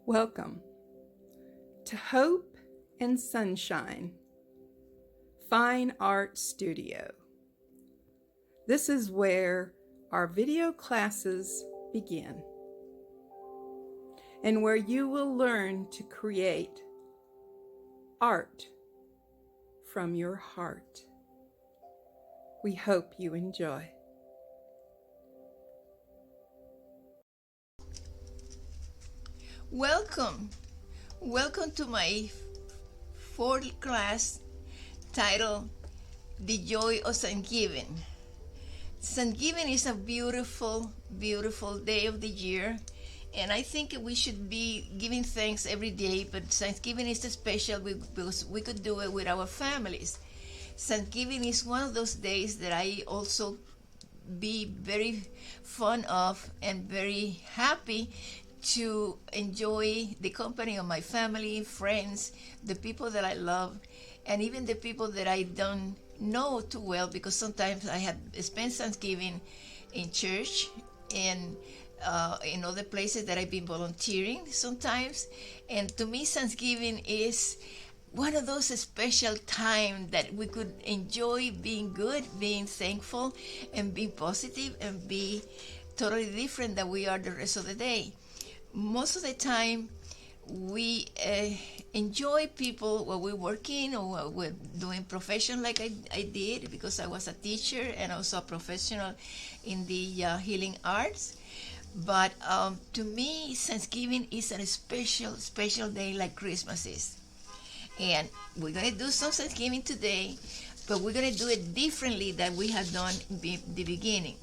Welcome to Hope and Sunshine Fine Art Studio. This is where our video classes begin and where you will learn to create art from your heart. We hope you enjoy. Welcome to my fourth class titled The Joy of Thanksgiving. Thanksgiving is a beautiful, beautiful day of the year, and I think we should be giving thanks every day, but Thanksgiving is special because we could do it with our families. Thanksgiving is one of those days that I also be very fond of and very happy to enjoy the company of my family, friends, the people that I love, and even the people that I don't know too well, because sometimes I have spent Thanksgiving in church and in other places that I've been volunteering sometimes. And to me, Thanksgiving is one of those special times that we could enjoy being good, being thankful, and being positive, and be totally different than we are the rest of the day. Most of the time, we enjoy people while we're working or while we're doing profession like I did, because I was a teacher and also a professional in the healing arts. But to me, Thanksgiving is a special day like Christmas is. And we're going to do some Thanksgiving today, but we're going to do it differently than we had done in the beginning.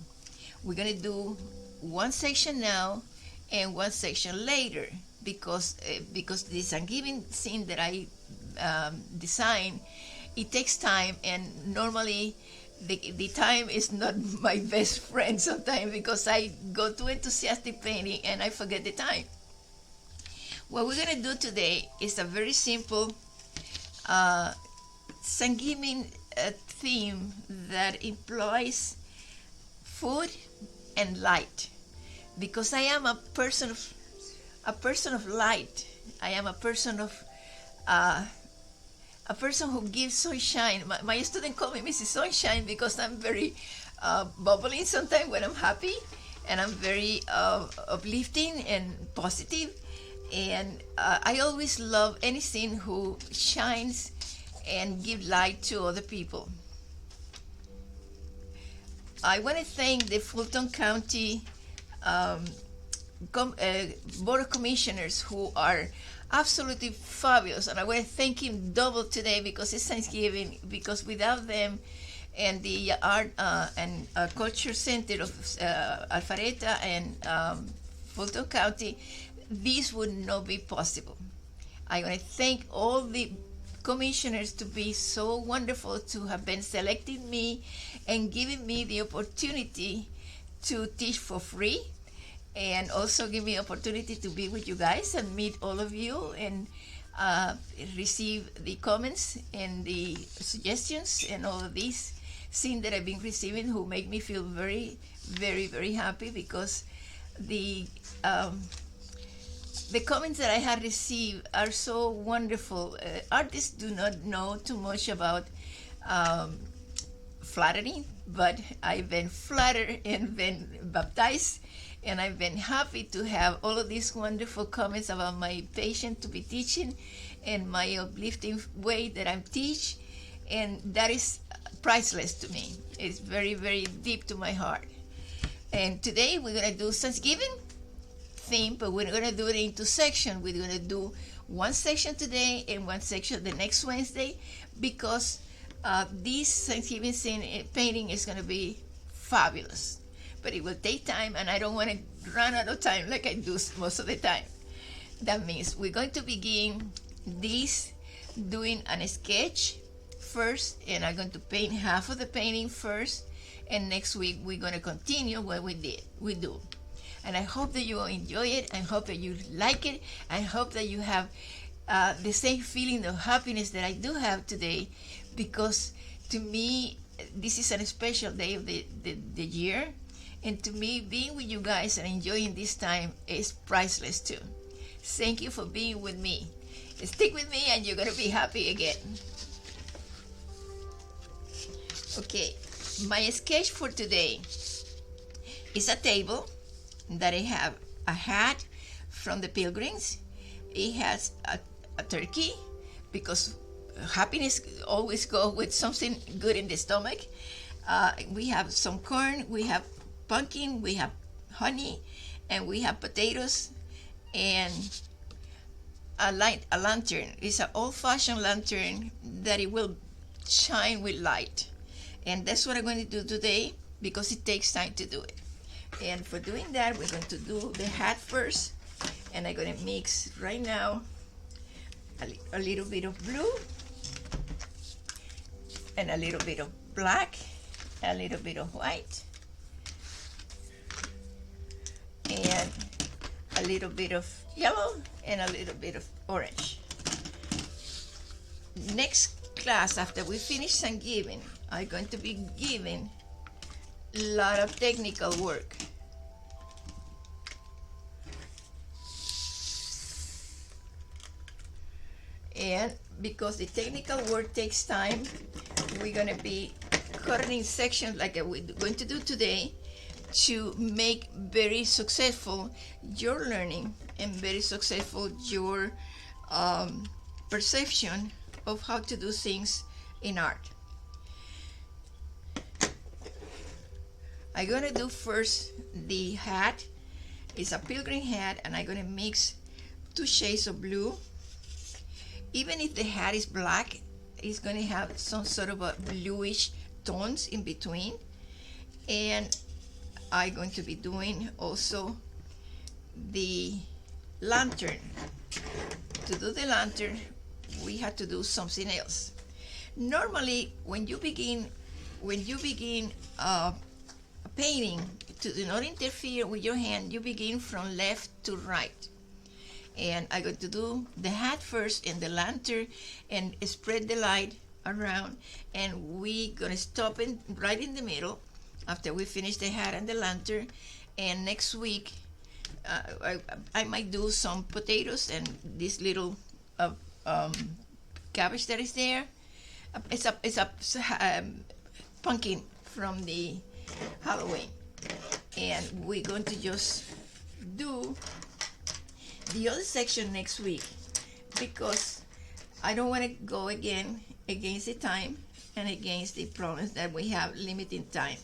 We're going to do one section now and one section later, because the Thanksgiving scene that I designed, it takes time, and normally the time is not my best friend sometimes, because I go too enthusiastic painting and I forget the time. What we're going to do today is a very simple Thanksgiving theme that implies food and light, because I am a person of light. I am a person who gives sunshine. My student call me Mrs. Sunshine because I'm very bubbly sometimes when I'm happy, and I'm very uplifting and positive. And I always love anything who shines and give light to other people. I want to thank the Fulton County Board of Commissioners, who are absolutely fabulous, and I want to thank him double today because it's Thanksgiving, because without them and the Art and Culture Center of Alpharetta and Fulton County, this would not be possible. I want to thank all the commissioners to be so wonderful, to have been selecting me and giving me the opportunity to teach for free, and also give me opportunity to be with you guys and meet all of you and receive the comments and the suggestions and all of these things that I've been receiving, who make me feel very, very, very happy, because the comments that I have received are so wonderful. Artists do not know too much about flattering, but I've been flattered and been baptized, and I've been happy to have all of these wonderful comments about my patient to be teaching and my uplifting way that I teach, and that is priceless to me. It's very, very deep to my heart. And today we're going to do Thanksgiving theme, but we're going to do it into sections. We're going to do one section today and one section the next Wednesday, because this Thanksgiving scene painting is going to be fabulous. But it will take time, and I don't want to run out of time like I do most of the time. That means we're going to begin this doing a sketch first, and I'm going to paint half of the painting first, and next week we're going to continue what we do. And I hope that you will enjoy it. I hope that you like it. I hope that you have the same feeling of happiness that I do have today, because to me, this is a special day of the year. And to me, being with you guys and enjoying this time is priceless too. Thank you for being with me. Stick with me and you're going to be happy again. Okay, my sketch for today is a table that I have a hat from the Pilgrims. It has a turkey because happiness always goes with something good in the stomach. We have some corn, we have pumpkin, we have honey, and we have potatoes, and a lantern. It's an old-fashioned lantern that it will shine with light. And that's what I'm going to do today because it takes time to do it. And for doing that, we're going to do the hat first. And I'm going to mix right now a little bit of blue and a little bit of black, a little bit of white, and a little bit of yellow and a little bit of orange. Next class, after we finish Thanksgiving, I'm going to be giving a lot of technical work. And because the technical work takes time, we're going to be cutting sections like we're going to do today to make very successful your learning and very successful your perception of how to do things in art. I'm going to do first the hat. It's a pilgrim hat, and I'm going to mix 2 shades of blue. Even if the hat is black, it's going to have some sort of a bluish tones in between. And I'm going to be doing also the lantern. To do the lantern, we have to do something else. Normally, when you begin painting, to do not interfere with your hand, you begin from left to right. And I'm going to do the hat first and the lantern and spread the light around, and we're going to stop it right in the middle after we finish the hat and the lantern. And next week I might do some potatoes and this little cabbage that is there. It's a pumpkin from the Halloween, and we're going to just do the other section next week because I don't want to go again against the time and against the problems that we have limiting time.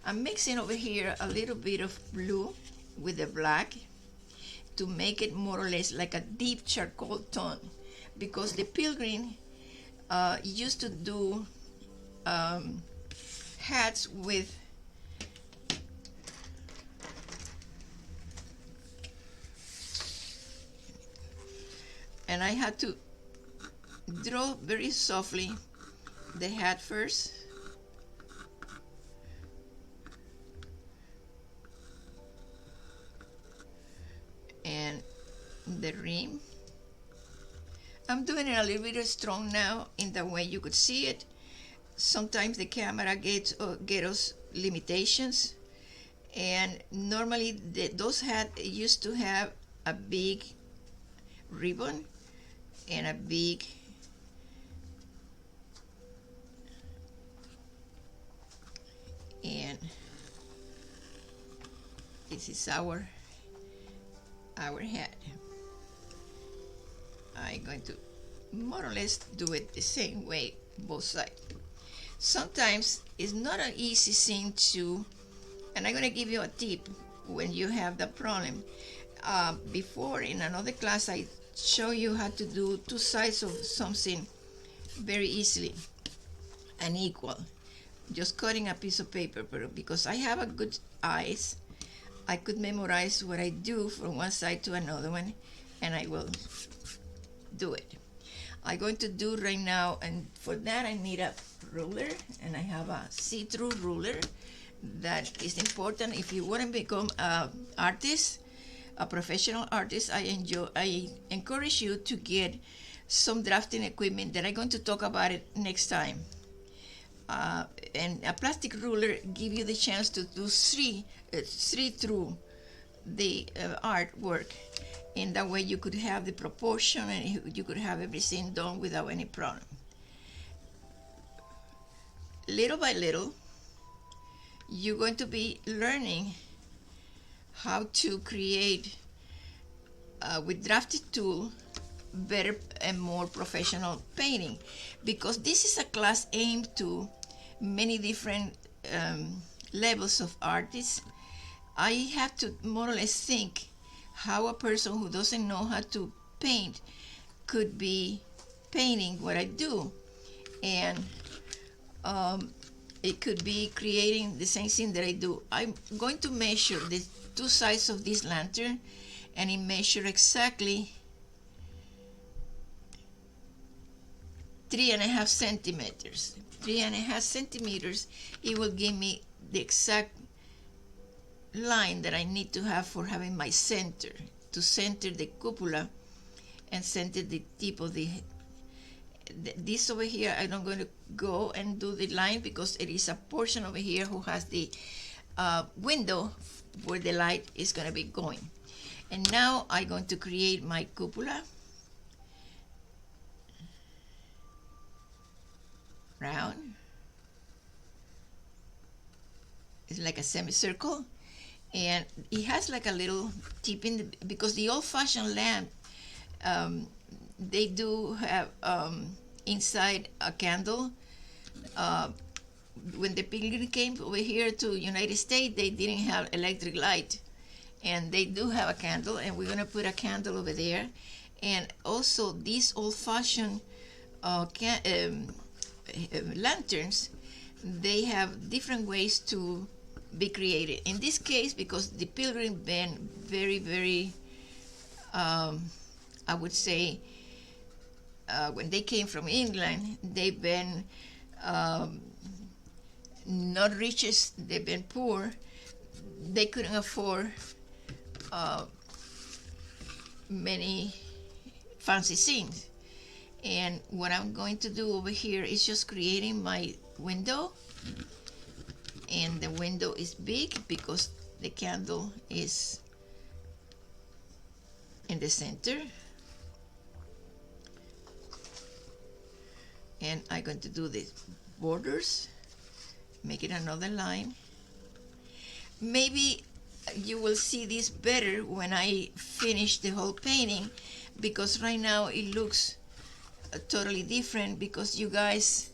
I'm mixing over here a little bit of blue with the black to make it more or less like a deep charcoal tone, because the Pilgrim used to do hats with and I had to draw very softly the hat first, and the rim. I'm doing it a little bit strong now in the way you could see it. Sometimes the camera gets us limitations, and normally those hats used to have a big ribbon and a big and this is our hat. I'm going to more or less do it the same way both sides. Sometimes it's not an easy thing to, and I'm going to give you a tip when you have the problem. Before in another class I show you how to do 2 sides of something very easily and equal, just cutting a piece of paper. But because I have a good eyes, I could memorize what I do from one side to another one, and I will do it. I'm going to do right now, and for that I need a ruler, and I have a see-through ruler. That is important if you want to become an artist, a professional artist. I encourage you to get some drafting equipment that I'm going to talk about it next time. And a plastic ruler give you the chance to do three through the artwork, and that way you could have the proportion and you could have everything done without any problem. Little by little, you're going to be learning how to create with drafted tool better and more professional painting, because this is a class aimed to many different levels of artists. I have to more or less think how a person who doesn't know how to paint could be painting what I do, and it could be creating the same thing that I do. I'm going to measure the two sides of this lantern, and it measure exactly 3.5 centimeters. 3.5 centimeters, it will give me the exact line that I need to have for having my center, to center the cupola and center the tip of the this over here. I'm not going to go and do the line because it is a portion over here who has the window where the light is going to be going. And now I'm going to create my cupola. Round. It's like a semicircle, and it has like a little tip in the, because the old-fashioned lamp, they do have inside a candle. When the Pilgrim came over here to United States, they didn't have electric light, and they do have a candle, and we're gonna put a candle over there. And also these old-fashioned lanterns, they have different ways to be created. In this case, because the Pilgrim been very, very, I would say, when they came from England, they've been not riches, they've been poor. They couldn't afford many fancy things. And what I'm going to do over here is just creating my window. And the window is big because the candle is in the center. And I'm going to do the borders, make it another line. Maybe you will see this better when I finish the whole painting, because right now it looks totally different because you guys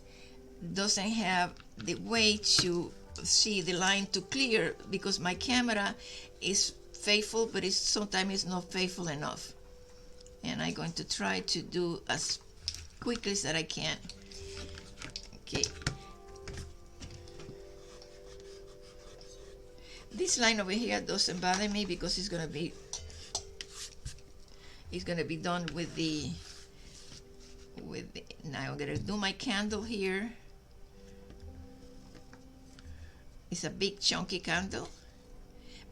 doesn't have the way to see the line too clear, because my camera is faithful, but it's sometimes it's not faithful enough. And I'm going to try to do as quickly as that I can. Okay. This line over here doesn't bother me because it's gonna be done with the now I'm gonna do my candle here. It's a big chunky candle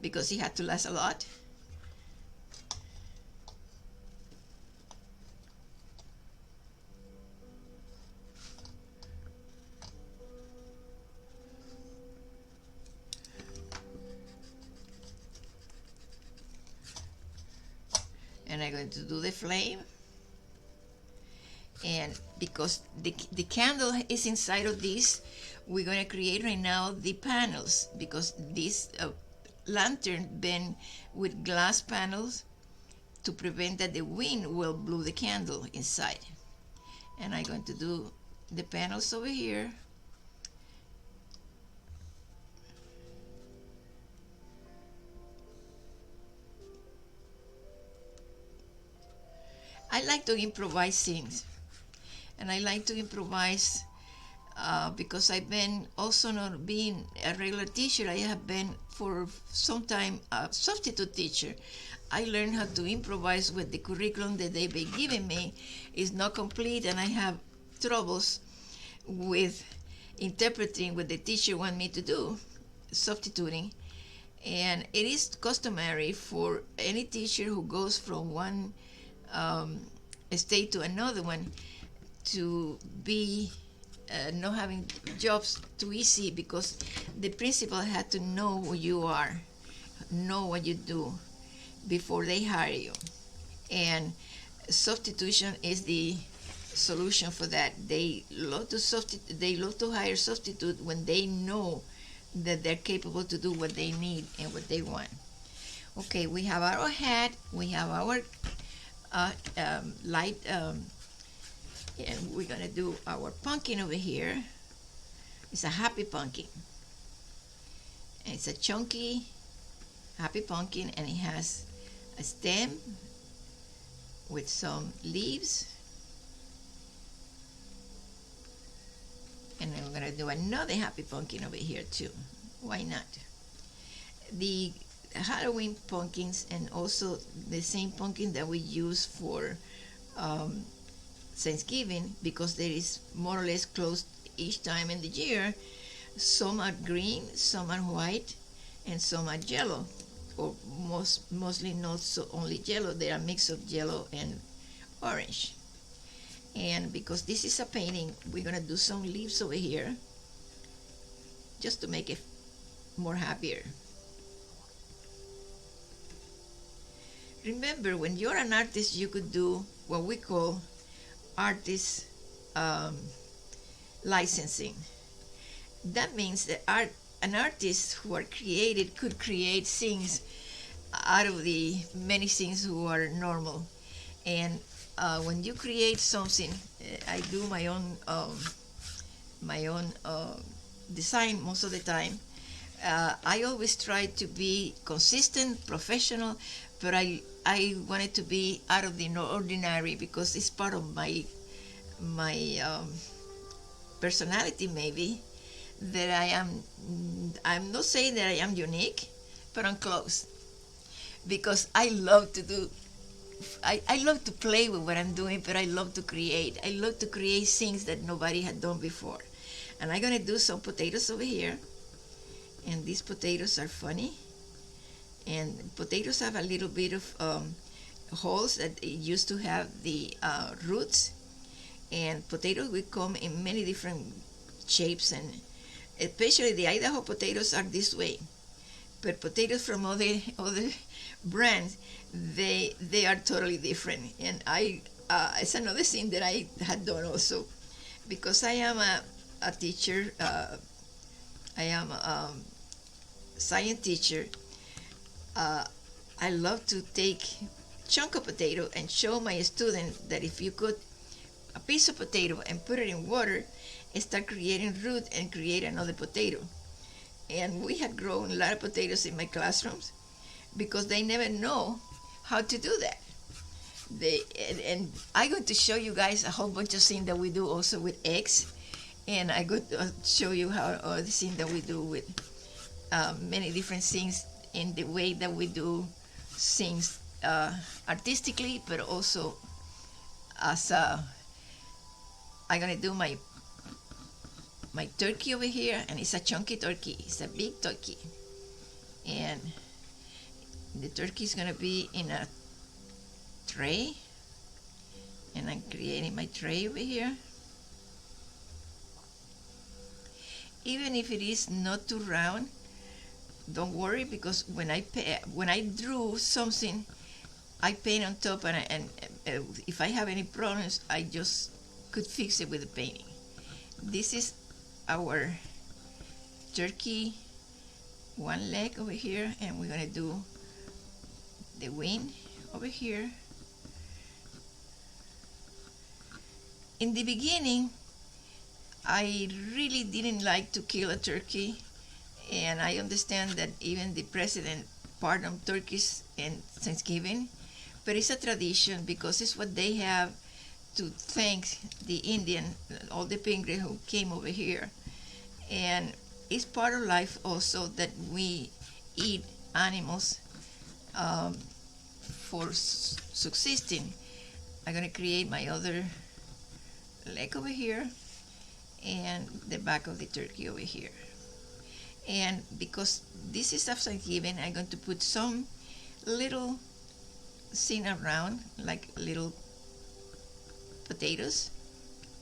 because it had to last a lot. And I'm going to do the flame. And because the candle is inside of this, we're going to create right now the panels, because this lantern been with glass panels to prevent that the wind will blow the candle inside. And I'm going to do the panels over here. I like to improvise things, and I like to improvise because I've been also not being a regular teacher. I have been for some time a substitute teacher. I learned how to improvise with the curriculum that they've been giving me. It's not complete, and I have troubles with interpreting what the teacher wants me to do, substituting. And it is customary for any teacher who goes from one state to another one to be not having jobs too easy, because the principal had to know who you are know what you do before they hire you. And substitution is the solution for that. They love to hire substitute when they know that they're capable to do what they need and what they want. Okay, we have our hat, we have our light, and we're gonna do our pumpkin over here. It's a happy pumpkin. And it's a chunky, happy pumpkin, and it has a stem with some leaves. And then we're gonna do another happy pumpkin over here too. Why not? The Halloween pumpkins and also the same pumpkin that we use for Thanksgiving, because there is more or less close each time in the year. Some are green, some are white, and some are yellow, or mostly not so only yellow. They are a mix of yellow and orange. And because this is a painting, we're gonna do some leaves over here just to make it more happier. Remember, when you're an artist, you could do what we call artist licensing. That means that an artist who are created could create things out of the many things who are normal. And when you create something, I do my own design most of the time. I always try to be consistent, professional, but I want it to be out of the ordinary, because it's part of my personality, maybe, that I'm not saying that I am unique, but I'm close, because I love to do, I love to play with what I'm doing, but I love to create. I love to create things that nobody had done before. And I'm gonna do some potatoes over here, and these potatoes are funny. And potatoes have a little bit of holes that it used to have the roots. And potatoes will come in many different shapes, and especially the Idaho potatoes are this way. But potatoes from other brands, they are totally different. And it's another thing that I had done also, because I am a teacher. I am a science teacher. I love to take chunk of potato and show my students that if you cut a piece of potato and put it in water, and start creating root and create another potato. And we had grown a lot of potatoes in my classrooms, because they never know how to do that. And I'm going to show you guys a whole bunch of things that we do also with eggs, and I'm going to show you how the things that we do with many different things, in the way that we do things artistically, but also as I'm gonna do my turkey over here, and it's a chunky turkey. It's a big turkey, and the turkey is gonna be in a tray, and I'm creating my tray over here. Even if it is not too round, don't worry, because when I drew something, I paint on top, and if I have any problems, I just could fix it with the painting. This is our turkey, one leg over here, and we're gonna do the wing over here. In the beginning, I really didn't like to kill a turkey, and I understand that even the president pardoned turkeys in Thanksgiving, but it's a tradition, because it's what they have to thank the Indian, all the Pilgrims who came over here. And it's part of life also that we eat animals for subsisting. I'm gonna create my other leg over here, and the back of the turkey over here. And because this is of Thanksgiving, I'm going to put some little thing around, like little potatoes,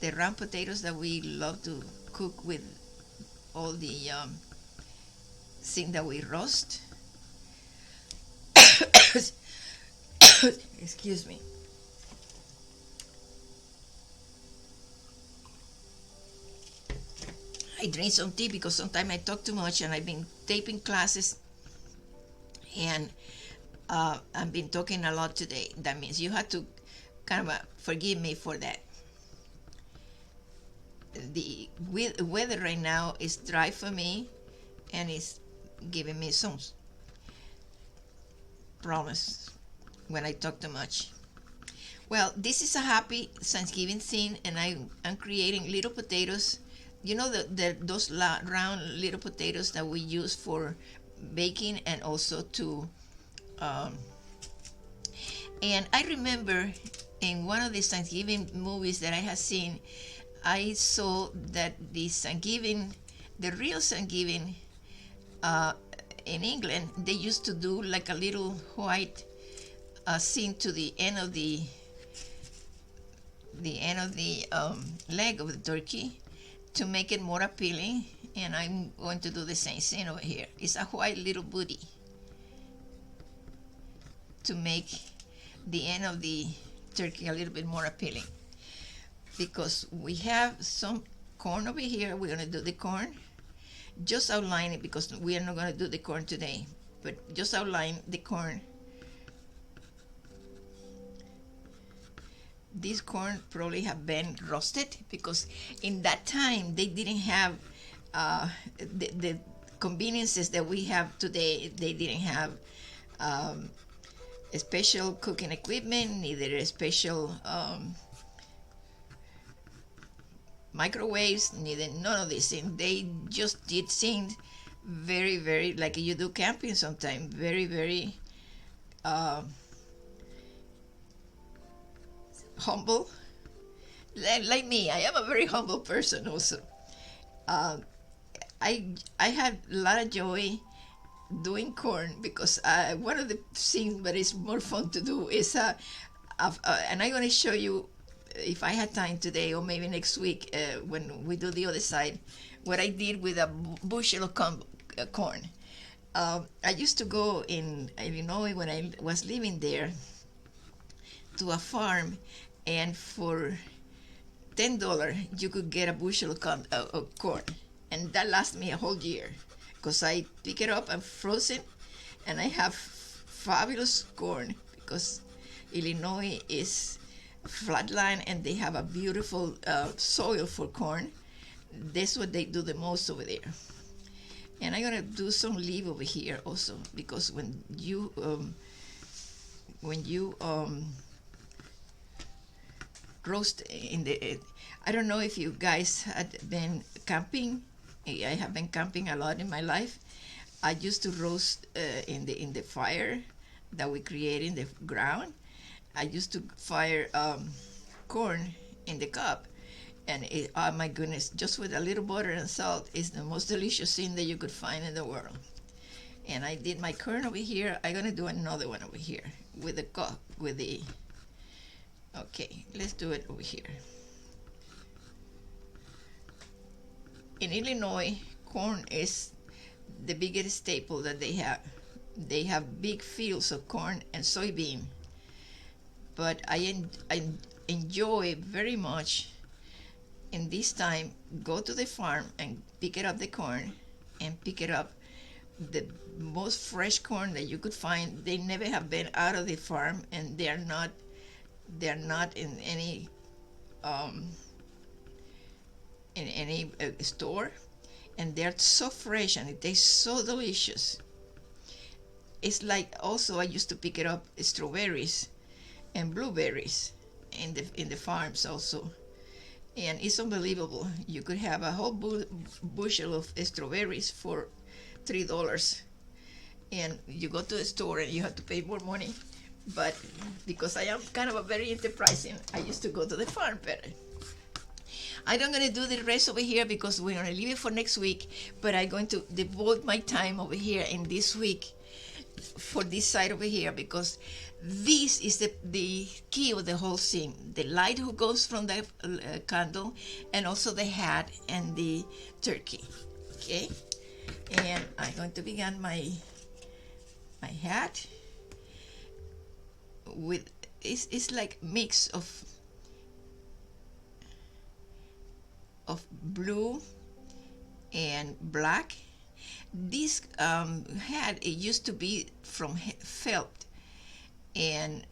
the round potatoes that we love to cook with all the thing that we roast. Excuse me. I drink some tea because sometimes I talk too much, and I've been taping classes, and I've been talking a lot today. That means you have to kind of forgive me for that. The weather right now is dry for me, and it's giving me some problems when I talk too much. Well, this is a happy Thanksgiving scene, and I'm creating little potatoes. You know those round little potatoes that we use for baking and also to. And I remember in one of the Thanksgiving movies that I had seen, I saw that the real Thanksgiving in England, they used to do like a little white scene to the end of the leg of the turkey to make it more appealing, and I'm going to do the same thing over here. It's a white little booty to make the end of the turkey a little bit more appealing. Because we have some corn over here, we're going to do the corn. Just outline it because we are not going to do the corn today, but just outline the corn. This corn probably have been roasted because in that time they didn't have the conveniences that we have today. They didn't have a special cooking equipment, neither a special microwaves, neither none of these things. They just did things very, very like you do camping sometimes. Very, very humble, like me. I am a very humble person also. I had a lot of joy doing corn because one of the things that is more fun to do is and I'm going to show you if I had time today or maybe next week when we do the other side what I did with a bushel of corn. I used to go in Illinois when I was living there to a farm, and for $10 you could get a bushel of corn, and that lasted me a whole year because I pick it up and froze it, and I have fabulous corn because Illinois is flatline and they have a beautiful soil for corn. That's what they do the most over there. And I'm gonna do some leaf over here also because when you roast in the I don't know if you guys had been camping. I have been camping a lot in my life. I used to roast in the fire that we create in the ground. I used to fire corn in the cup, and oh my goodness, just with a little butter and salt is the most delicious thing that you could find in the world. And I did my corn over here. I'm gonna do another one over here with the cup, with the. Okay, let's do it over here. In Illinois, corn is the biggest staple that they have. They have big fields of corn and soybean. But I enjoy very much in this time go to the farm and pick it up the corn and pick it up the most fresh corn that you could find. They never have been out of the farm, and they're not in any store, and they're so fresh and it tastes so delicious. It's like also I used to pick it up strawberries and blueberries in the farms also, and it's unbelievable. You could have a whole bushel of strawberries for $3, and you go to the store and you have to pay more money. But because I am kind of a very enterprising, I used to go to the farm better. I'm not going to do the rest over here because we're going to leave it for next week, but I'm going to devote my time over here in this week for this side over here because this is the key of the whole thing. The light who goes from the candle, and also the hat and the turkey. Okay? And I'm going to begin my hat. with it's like mix of blue and black. This hat, it used to be from felt, and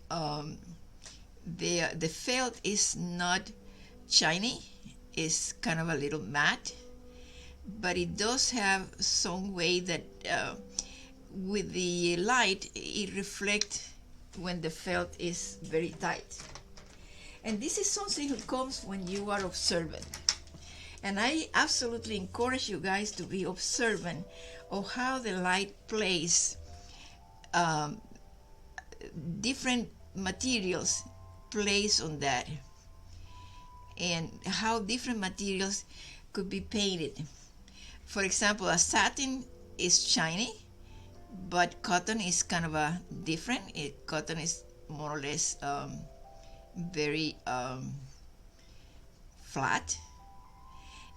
the felt is not shiny. It's kind of a little matte, but it does have some way that with the light it reflects when the felt is very tight. And this is something that comes when you are observant. And I absolutely encourage you guys to be observant of how the light plays different materials plays on that, and how different materials could be painted. For example, a satin is shiny, but cotton is kind of a different. Cotton is more or less very flat.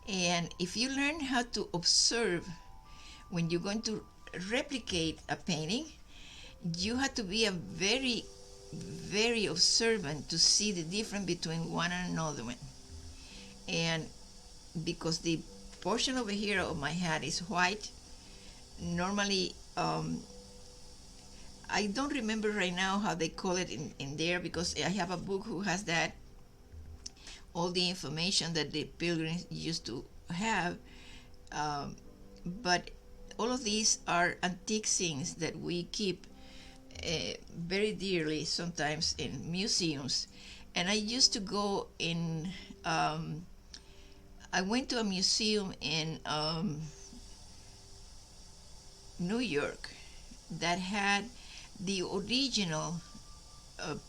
And if you learn how to observe when you're going to replicate a painting, you have to be a very, very observant to see the difference between one and another one. And because the portion over here of my hat is white, normally I don't remember right now how they call it in there, because I have a book who has that, all the information that the pilgrims used to have, but all of these are antique things that we keep very dearly, sometimes in museums. And I used to go in I went to a museum in New York that had the original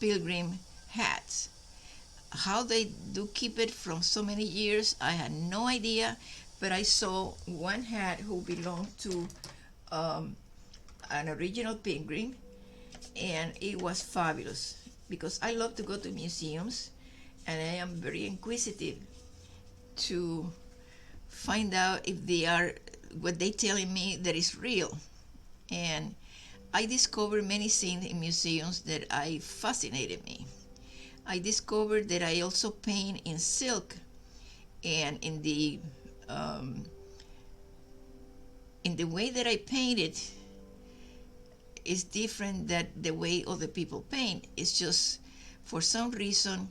pilgrim hats. How they do keep it from so many years, I had no idea, but I saw one hat who belonged to an original pilgrim, and it was fabulous, because I love to go to museums, and I am very inquisitive to find out if they are what they telling me that is real. And I discovered many things in museums that fascinated me. I discovered that I also paint in silk, and in the way that I paint it is different than the way other people paint. It's just, for some reason,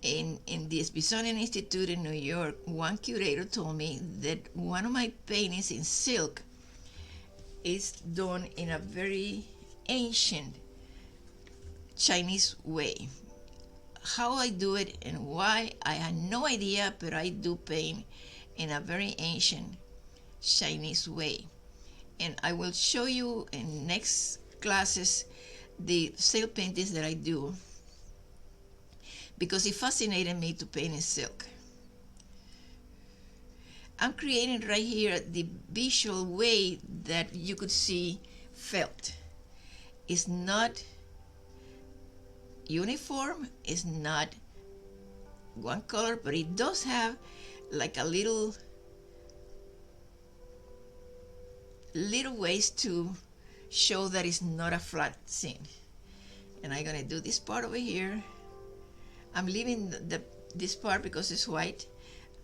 in the Smithsonian Institute in New York, one curator told me that one of my paintings in silk is done in a very ancient Chinese way. How I do it and why, I had no idea, but I do paint in a very ancient Chinese way. And I will show you in next classes the silk paintings that I do, because it fascinated me to paint in silk. I'm creating right here the visual way that you could see felt. It's not uniform, it's not one color, but it does have like a little ways to show that it's not a flat scene. And I'm gonna do this part over here. I'm leaving this part because it's white.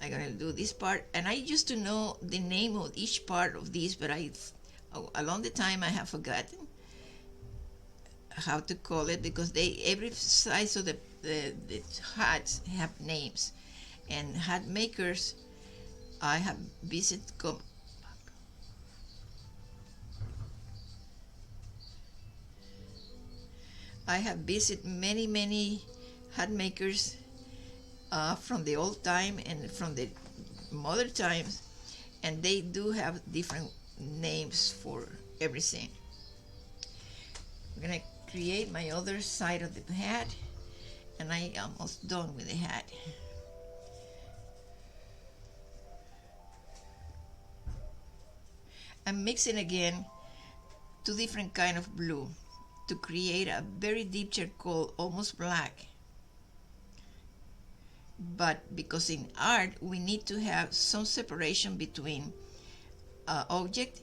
I'm gonna do this part, and I used to know the name of each part of these, but along the time I have forgotten how to call it, because every size of the hats have names, and hat makers I have visited. I have visited many hat makers from the old time and from the modern times, and they do have different names for everything. I'm gonna create my other side of the hat, and I am almost done with the hat. I'm mixing again two different kind of blue to create a very deep charcoal, almost black. But because in art we need to have some separation between object,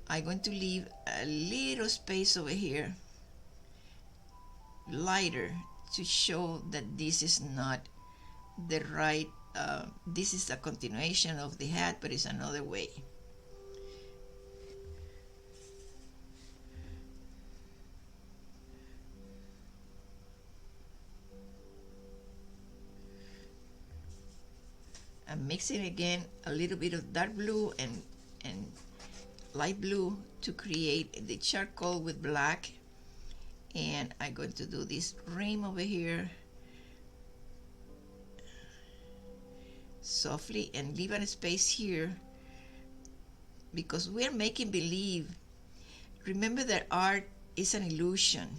I'm going to leave a little space over here lighter to show that this is not the right, this is a continuation of the hat, but it's another way. I'm mixing again a little bit of dark blue and light blue to create the charcoal with black. And I'm going to do this rim over here softly and leave a space here because we're making believe. Remember that art is an illusion,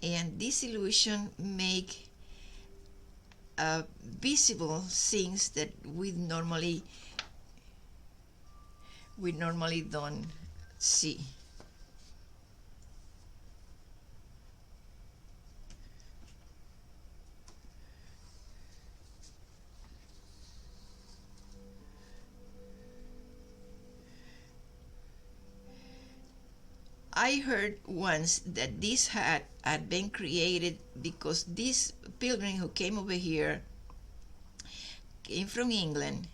and this illusion make visible things that we normally don't see. I heard once that this hat had been created because this pilgrim who came over here came from England,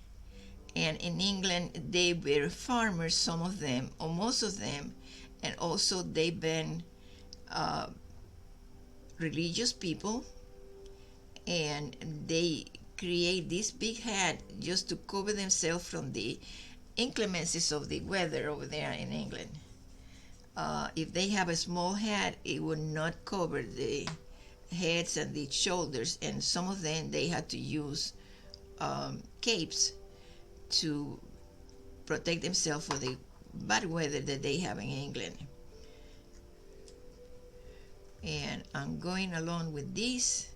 and in England they were farmers, some of them or most of them, and also they've been religious people, and they create this big hat just to cover themselves from the inclemencies of the weather over there in England. If they have a small hat, it would not cover the heads and the shoulders, and some of them they had to use capes to protect themselves for the bad weather that they have in England. And I'm going along with this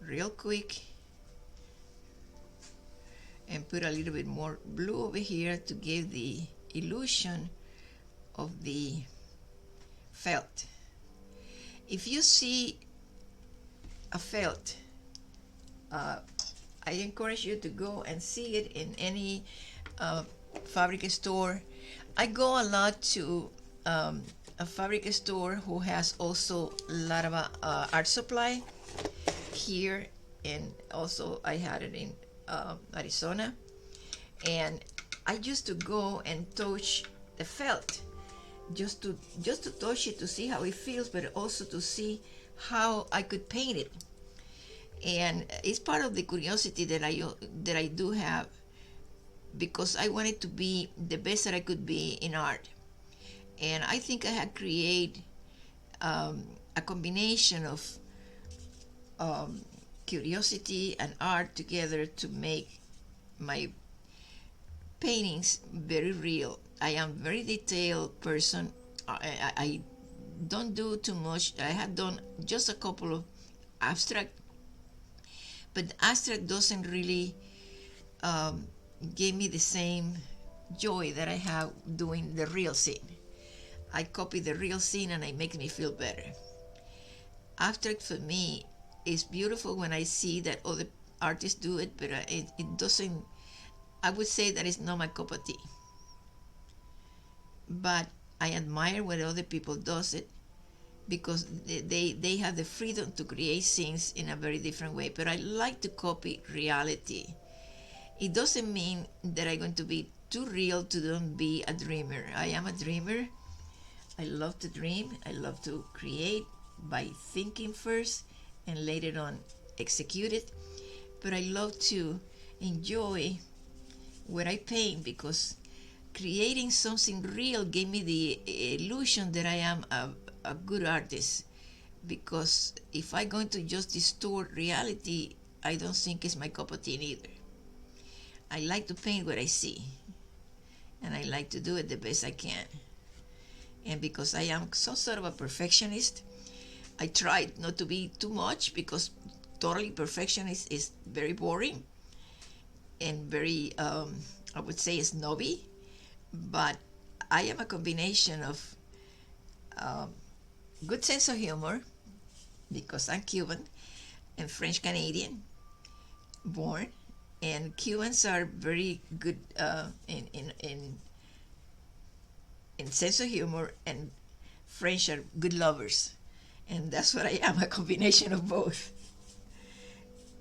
real quick and put a little bit more blue over here to give the illusion of the felt. If you see a felt, I encourage you to go and see it in any fabric store. I go a lot to a fabric store who has also a lot of art supply here, and also I had it in Arizona, and I used to go and touch the felt just to touch it to see how it feels, but also to see how I could paint it. And it's part of the curiosity that I do have, because I wanted to be the best that I could be in art. And I think I had created a combination of curiosity and art together to make my paintings very real. I am a very detailed person. I don't do too much. I have done just a couple of abstract, but abstract doesn't really give me the same joy that I have doing the real scene. I copy the real scene and it makes me feel better. Abstract for me is beautiful when I see that other artists do it, but it doesn't, I would say that it's not my cup of tea. But I admire when other people does it, because they have the freedom to create things in a very different way. But I like to copy reality. It doesn't mean that I'm going to be too real to don't be a dreamer. I am a dreamer. I love to dream. I love to create by thinking first and later on execute it. But I love to enjoy what I paint, because creating something real gave me the illusion that I am a good artist. Because if I'm going to just distort reality, I don't think it's my cup of tea either. I like to paint what I see, and I like to do it the best I can. And because I am some sort of a perfectionist, I try not to be too much, because totally perfectionist is very boring and very, I would say, snobby. But I am a combination of good sense of humor, because I'm Cuban and French Canadian born, and Cubans are very good in sense of humor, and French are good lovers. And that's what I am, a combination of both.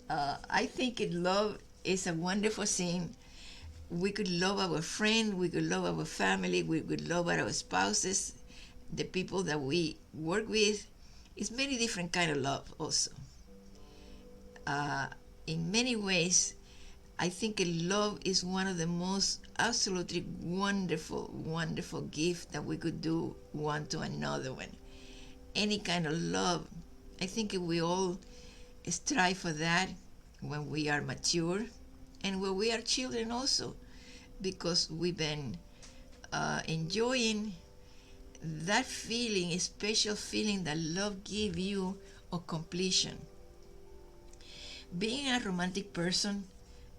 I think love is a wonderful thing. We could love our friend, we could love our family, we could love our spouses, the people that we work with. It's many different kind of love also. In many ways, I think love is one of the most absolutely wonderful, wonderful gift that we could do one to another one. Any kind of love. I think we all strive for that when we are mature and when we are children also, because we've been enjoying that feeling, a special feeling that love gives you of completion. Being a romantic person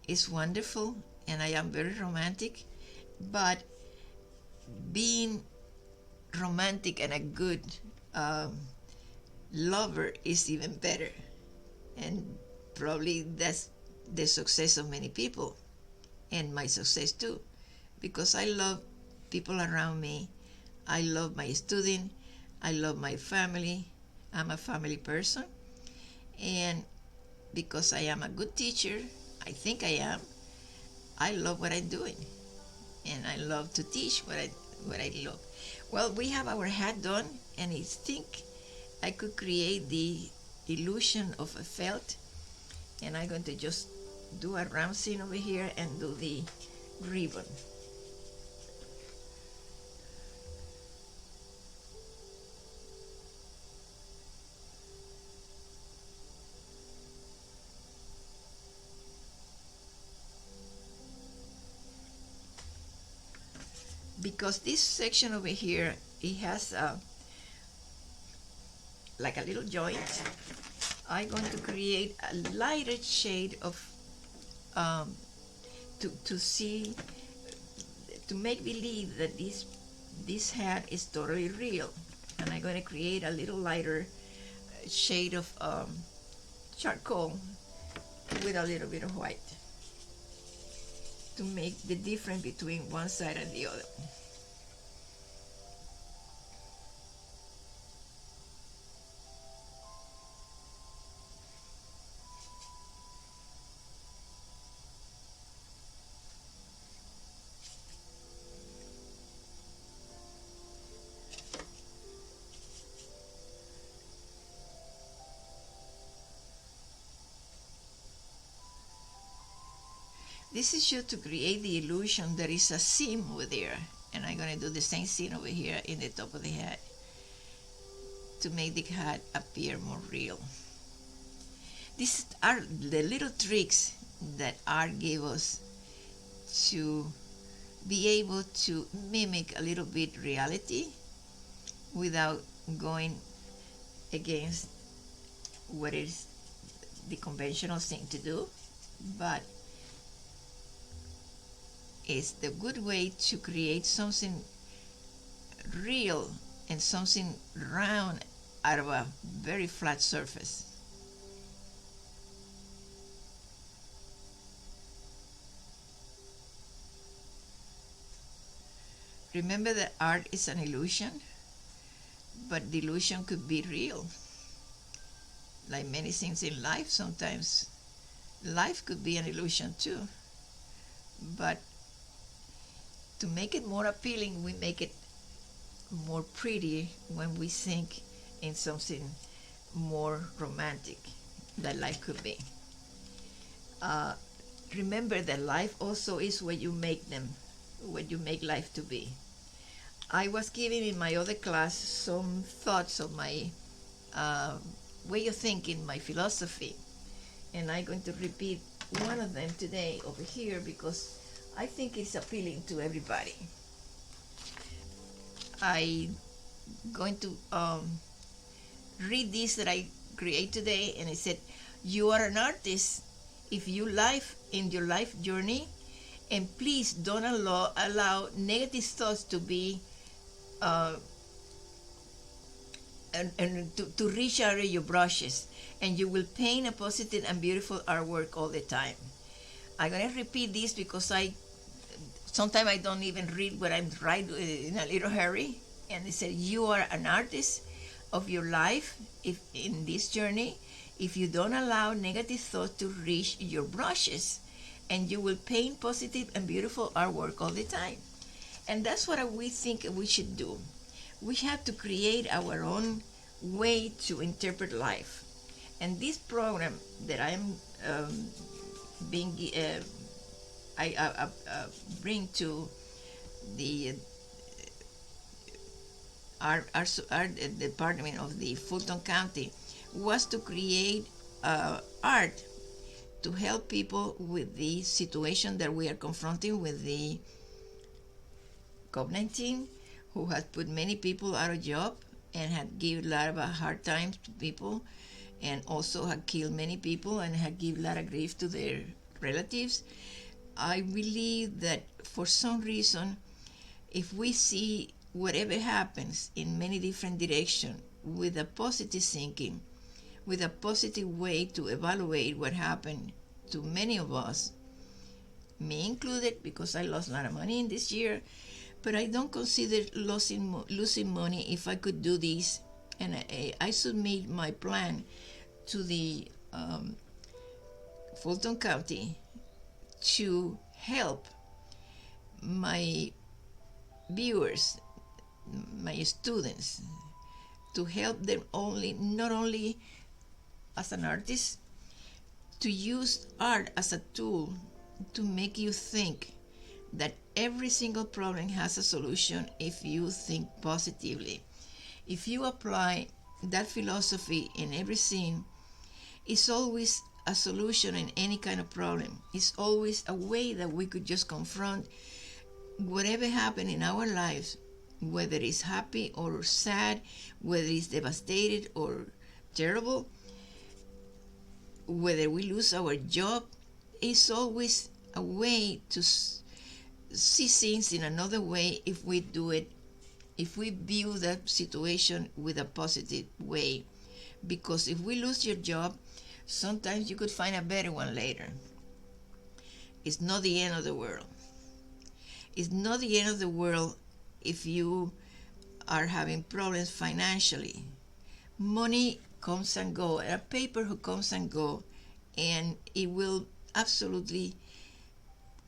is wonderful, and I am very romantic, but being romantic and a good lover is even better. And probably that's the success of many people, and my success too, because I love people around me. I love my student. I love my family. I'm a family person. And because I am a good teacher, I think I am, I love what I'm doing. And I love to teach what I love. Well, we have our hat done, and I think I could create the illusion of a felt. And I'm going to just do a round seam over here and do the ribbon. Because this section over here, it has like a little joint, I'm going to create a lighter shade of to see, to make believe that this hat is totally real. And I'm going to create a little lighter shade of charcoal with a little bit of white to make the difference between one side and the other. This is just to create the illusion there is a seam over there, and I'm going to do the same seam over here in the top of the hat to make the hat appear more real. These are the little tricks that art gave us to be able to mimic a little bit reality without going against what is the conventional thing to do, but it's the good way to create something real and something round out of a very flat surface. Remember that art is an illusion, but the illusion could be real. Like many things in life, sometimes life could be an illusion too. But to make it more appealing, we make it more pretty when we think in something more romantic that life could be. Remember that life also is what you make them, what you make life to be. I was giving in my other class some thoughts of my way of thinking, my philosophy, and I'm going to repeat one of them today over here because I think it's appealing to everybody. I'm going to read this that I create today, and it said, "You are an artist if you live in your life journey, and please don't allow negative thoughts to be and to reach out of your brushes, and you will paint a positive and beautiful artwork all the time." I'm going to repeat this because sometimes I don't even read what I'm writing in a little hurry. And it said, "You are an artist of your life if in this journey if you don't allow negative thoughts to reach your brushes, and you will paint positive and beautiful artwork all the time. And that's what we think we should do. We have to create our own way to interpret life. And this program that I'm being I bring to the our department of the Fulton County was to create art to help people with the situation that we are confronting with the COVID-19, who has put many people out of job and had given a lot of hard times to people, and also had killed many people and had given a lot of grief to their relatives. I believe that for some reason, if we see whatever happens in many different directions with a positive thinking, with a positive way to evaluate what happened to many of us, me included, because I lost a lot of money in this year, but I don't consider losing money if I could do this. And I submit my plan to the Fulton County to help my viewers, my students, to help them not only as an artist, to use art as a tool to make you think that every single problem has a solution if you think positively. If you apply that philosophy in everything, it's always a solution in any kind of problem. It's always a way that we could just confront whatever happened in our lives, whether it's happy or sad, whether it's devastated or terrible, whether we lose our job. It's always a way to see things in another way if we do it, if we view that situation with a positive way. Because if we lose your job, sometimes you could find a better one later. It's not the end of the world. It's not the end of the world if you are having problems financially. Money comes and goes, a paper who comes and goes, and it will absolutely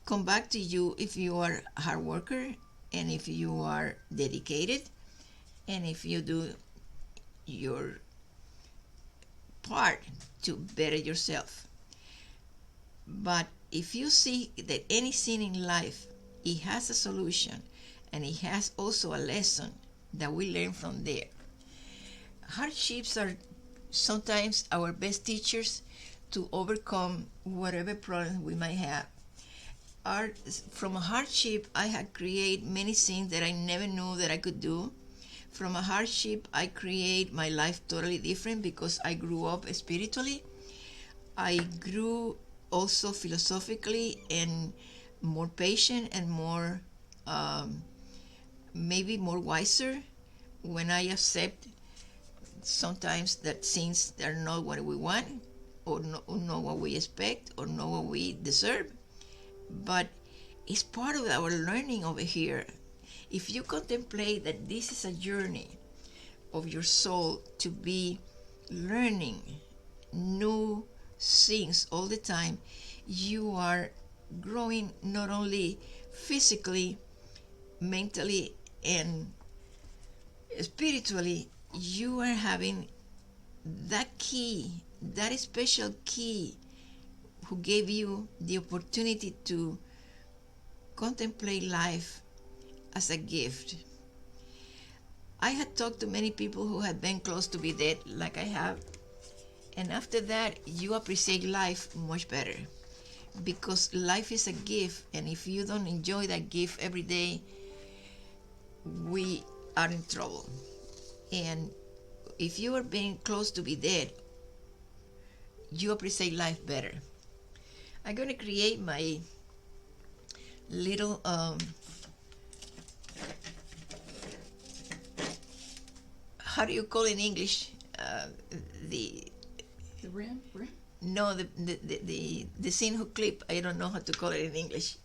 come back to you if you are a hard worker, and if you are dedicated, and if you do your part to better yourself. But if you see that anything in life, it has a solution, and it has also a lesson that we learn from there. Hardships are sometimes our best teachers to overcome whatever problems we might have. From a hardship, I had created many things that I never knew that I could do. From a hardship, I create my life totally different because I grew up spiritually. I grew also philosophically and more patient and more, maybe more wiser when I accept sometimes that things are not what we want or not what we expect or not what we deserve. But it's part of our learning over here. If you contemplate that this is a journey of your soul to be learning new things all the time, you are growing not only physically, mentally, and spiritually. You are having that key, that special key who gave you the opportunity to contemplate life as a gift. I had talked to many people who had been close to be dead, like I have, and after that, you appreciate life much better because life is a gift, and if you don't enjoy that gift every day, we are in trouble. And if you are being close to be dead, you appreciate life better. I'm going to create my little how do you call in English the rim? No, the thing who clip. I don't know how to call it in English.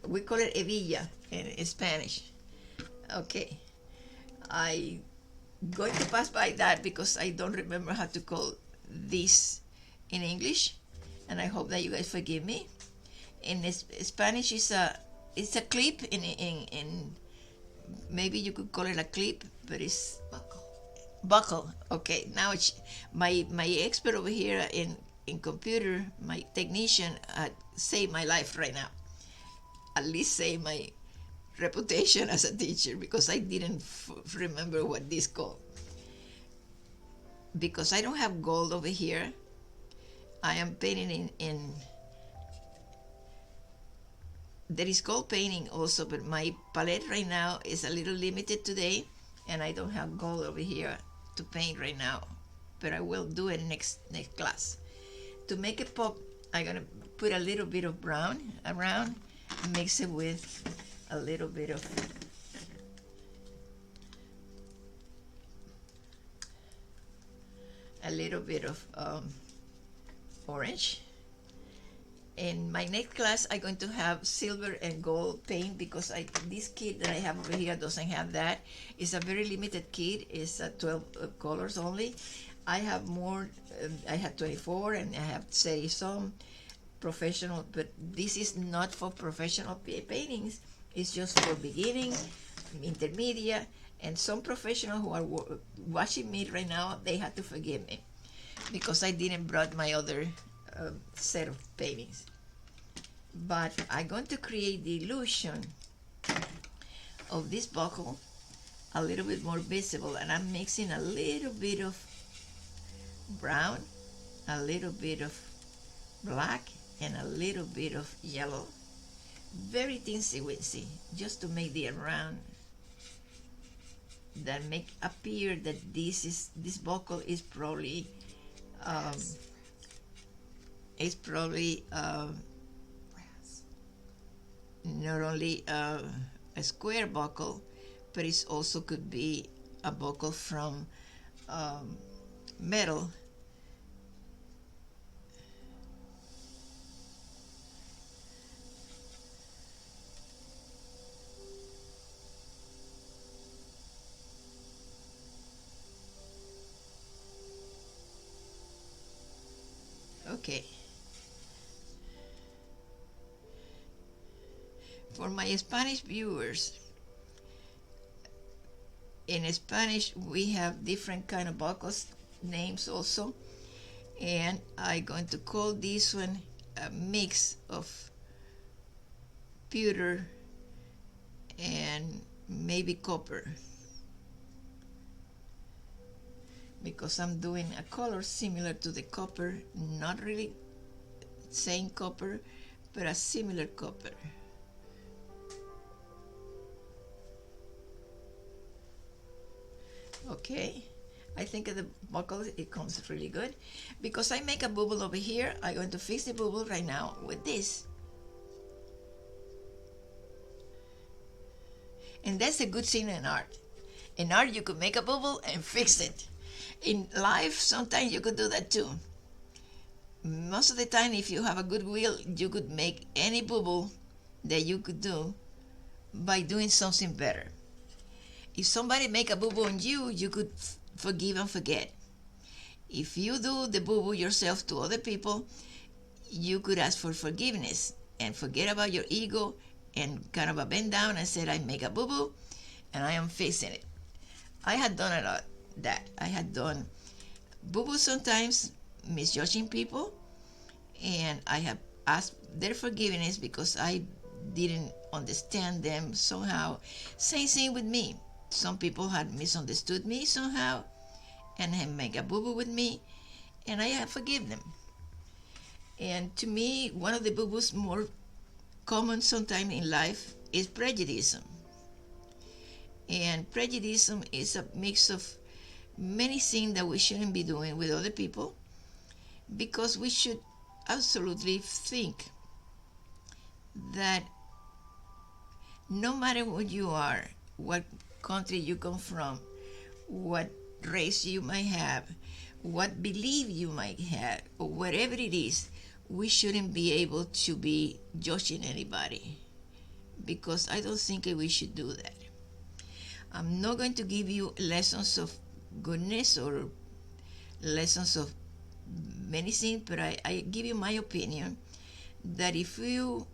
We call it hebilla in Spanish. Okay, I going to pass by that because I don't remember how to call this in English, and I hope that you guys forgive me. In Spanish, it's a clip. In maybe you could call it a clip, but it's buckle. Okay, now my expert over here in computer, my technician, saved my life right now. At least save my reputation as a teacher, because I didn't remember what this called. Because I don't have gold over here, I am painting in there is gold painting also, but my palette right now is a little limited today, and I don't have gold over here to paint right now, but I will do it next class. To make it pop, I'm gonna put a little bit of brown around, mix it with a little bit of orange. In my next class, I'm going to have silver and gold paint, because this kit that I have over here doesn't have that. It's a very limited kit. It's 12 colors only. I have more. I have 24, and I have 30 some professional, but this is not for professional paintings. It's just for beginning, intermediate, and some professionals who are watching me right now, they have to forgive me because I didn't brought my other set of paintings. But I'm going to create the illusion of this buckle a little bit more visible, and I'm mixing a little bit of brown, a little bit of black, and a little bit of yellow, very teensy-weensy, just to make the round that make appear that this buckle is probably not only a square buckle, but it also could be a buckle from metal. Okay. For my Spanish viewers, in Spanish we have different kind of buckles names also, and I'm going to call this one a mix of pewter and maybe copper, because I'm doing a color similar to the copper, not really same copper, but a similar copper. Okay, I think the buckle, it comes really good. Because I make a bubble over here, I'm going to fix the bubble right now with this. And that's a good thing in art. In art, you could make a bubble and fix it. In life, sometimes you could do that too. Most of the time, if you have a good will, you could make any bubble that you could do by doing something better. If somebody make a boo-boo on you, you could forgive and forget. If you do the boo-boo yourself to other people, you could ask for forgiveness and forget about your ego and kind of bend down and say, I make a boo-boo and I am fixing it. I had done a lot that. I had done boo-boo sometimes, misjudging people, and I have asked their forgiveness because I didn't understand them somehow. Same thing with me. Some people had misunderstood me somehow and had made a boo-boo with me, and I have forgiven them. And to me, one of the boo-boos more common sometimes in life is prejudice. And prejudice is a mix of many things that we shouldn't be doing with other people, because we should absolutely think that no matter what you are, what country you come from, what race you might have, what belief you might have, or whatever it is, we shouldn't be able to be judging anybody, because I don't think we should do that. I'm not going to give you lessons of goodness or lessons of many things, but I give you my opinion that if you,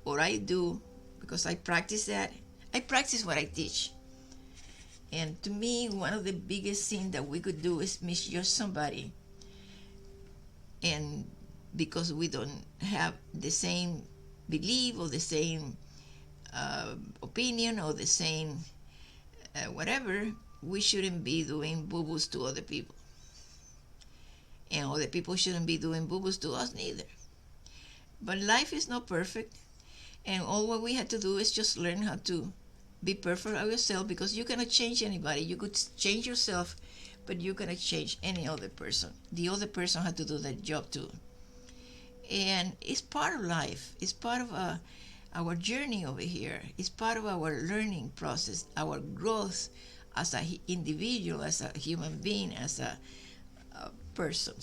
or I do, because I practice that, I practice what I teach. And to me, one of the biggest things that we could do is misjudge somebody. And because we don't have the same belief or the same opinion or the same whatever, we shouldn't be doing boo-boos to other people. And other people shouldn't be doing boo-boos to us neither. But life is not perfect. And all what we have to do is just learn how to be perfect of yourself, because you cannot change anybody. You could change yourself, but you cannot change any other person. The other person had to do that job too. And it's part of life. It's part of our journey over here. It's part of our learning process, our growth as an individual, as a human being, as a person.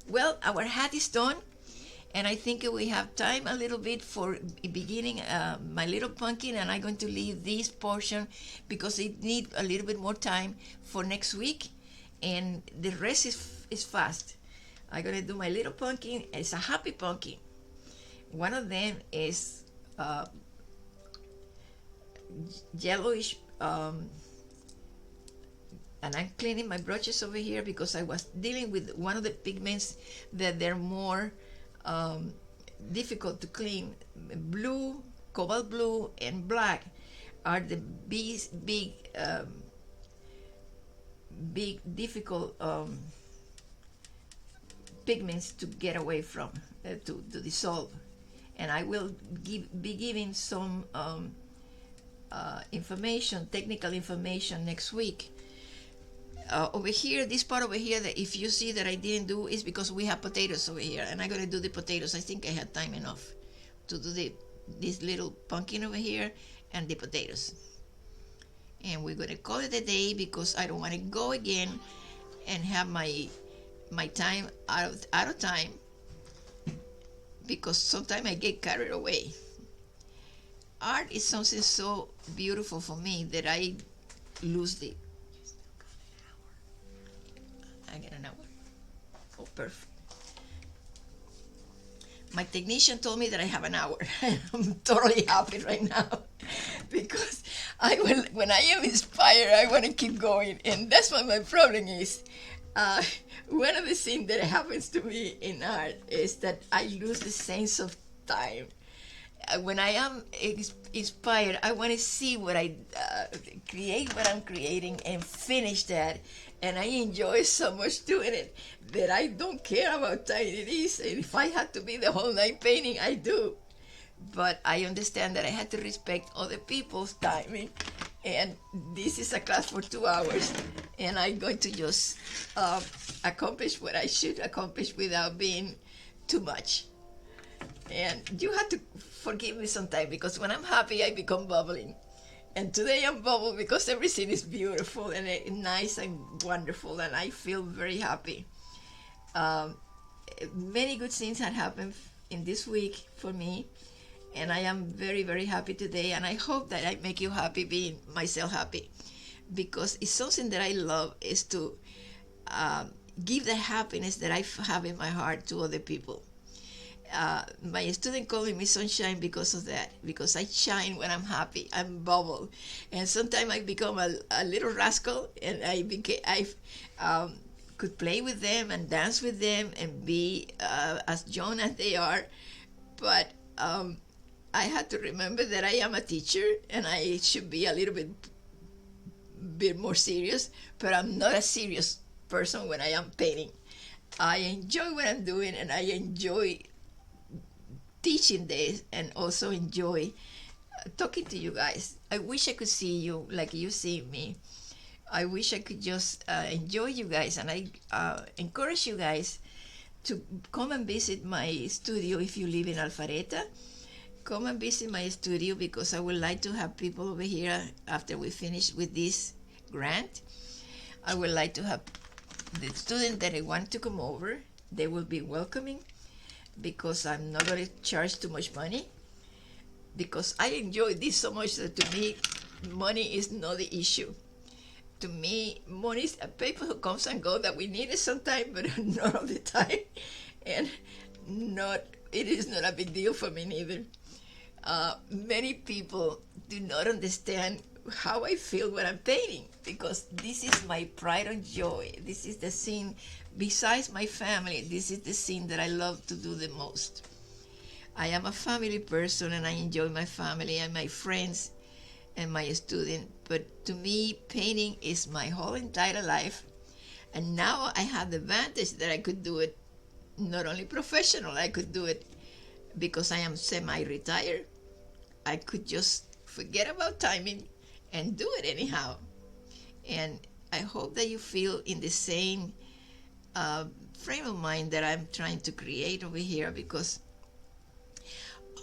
Well, our hat is done. And I think we have time a little bit for beginning my little pumpkin, and I'm going to leave this portion because it needs a little bit more time for next week, and the rest is fast. I'm going to do my little pumpkin. It's a happy pumpkin. One of them is yellowish, and I'm cleaning my brushes over here because I was dealing with one of the pigments that they're more difficult to clean. Blue, cobalt blue, and black are the big difficult pigments to get away from, to dissolve. And I will be giving some information, technical information next week. Over here, this part over here, that if you see that I didn't do, is because we have potatoes over here, and I'm going to do the potatoes. I think I had time enough to do this little pumpkin over here and the potatoes. And we're going to call it a day because I don't want to go again and have my time out of time, because sometimes I get carried away. Art is something so beautiful for me that I lose the. I get an hour. Oh, perfect. My technician told me that I have an hour. I'm totally happy right now because when I am inspired, I want to keep going, and that's what my problem is. One of the things that happens to me in art is that I lose the sense of time. When I am inspired, I want to see what I create, what I'm creating, and finish that. And I enjoy so much doing it that I don't care about time it is. And if I had to be the whole night painting, I do. But I understand that I had to respect other people's timing. And this is a class for 2 hours. And I'm going to just accomplish what I should accomplish without being too much. And you have to forgive me sometime, because when I'm happy, I become bubbling. And today I'm bubbled because everything is beautiful and nice and wonderful, and I feel very happy. Many good things have happened in this week for me, and I am very, very happy today. And I hope that I make you happy, being myself happy, because it's something that I love, is to give the happiness that I have in my heart to other people. My student calling me sunshine because of that, because I shine when I'm happy. I'm bubble, and sometimes I become a little rascal, and I could play with them and dance with them and be as young as they are, but I had to remember that I am a teacher and I should be a little bit more serious, but I'm not a serious person when I am painting. I enjoy what I'm doing, and I enjoy teaching this, and also enjoy talking to you guys. I wish I could see you like you see me. I wish I could just enjoy you guys, and I encourage you guys to come and visit my studio. If you live in Alpharetta, come and visit my studio, because I would like to have people over here after we finish with this grant. I would like to have the students that want to come over. They will be welcoming, because I'm not going to charge too much money, because I enjoy this so much that to me money is not the issue. to me, money is a paper who comes and goes that we need it sometimes, but not all the time. And it is not a big deal for me neither. Many people do not understand how I feel when I'm painting, because this is my pride and joy. This is the scene, besides my family, this is the scene that I love to do the most. I am a family person and I enjoy my family and my friends and my students, but to me, painting is my whole entire life. And now I have the advantage that I could do it not only professional, I could do it because I am semi-retired. I could just forget about timing and do it anyhow. And I hope that you feel in the same frame of mind that I'm trying to create over here, because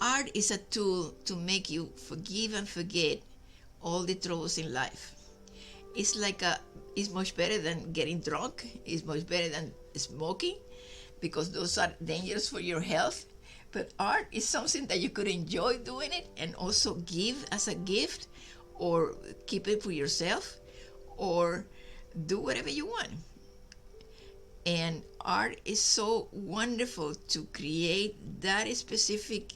art is a tool to make you forgive and forget all the troubles in life. It's much better than getting drunk. It's much better than smoking, because those are dangerous for your health. But art is something that you could enjoy doing it and also give as a gift, or keep it for yourself, or do whatever you want. And art is so wonderful to create that specific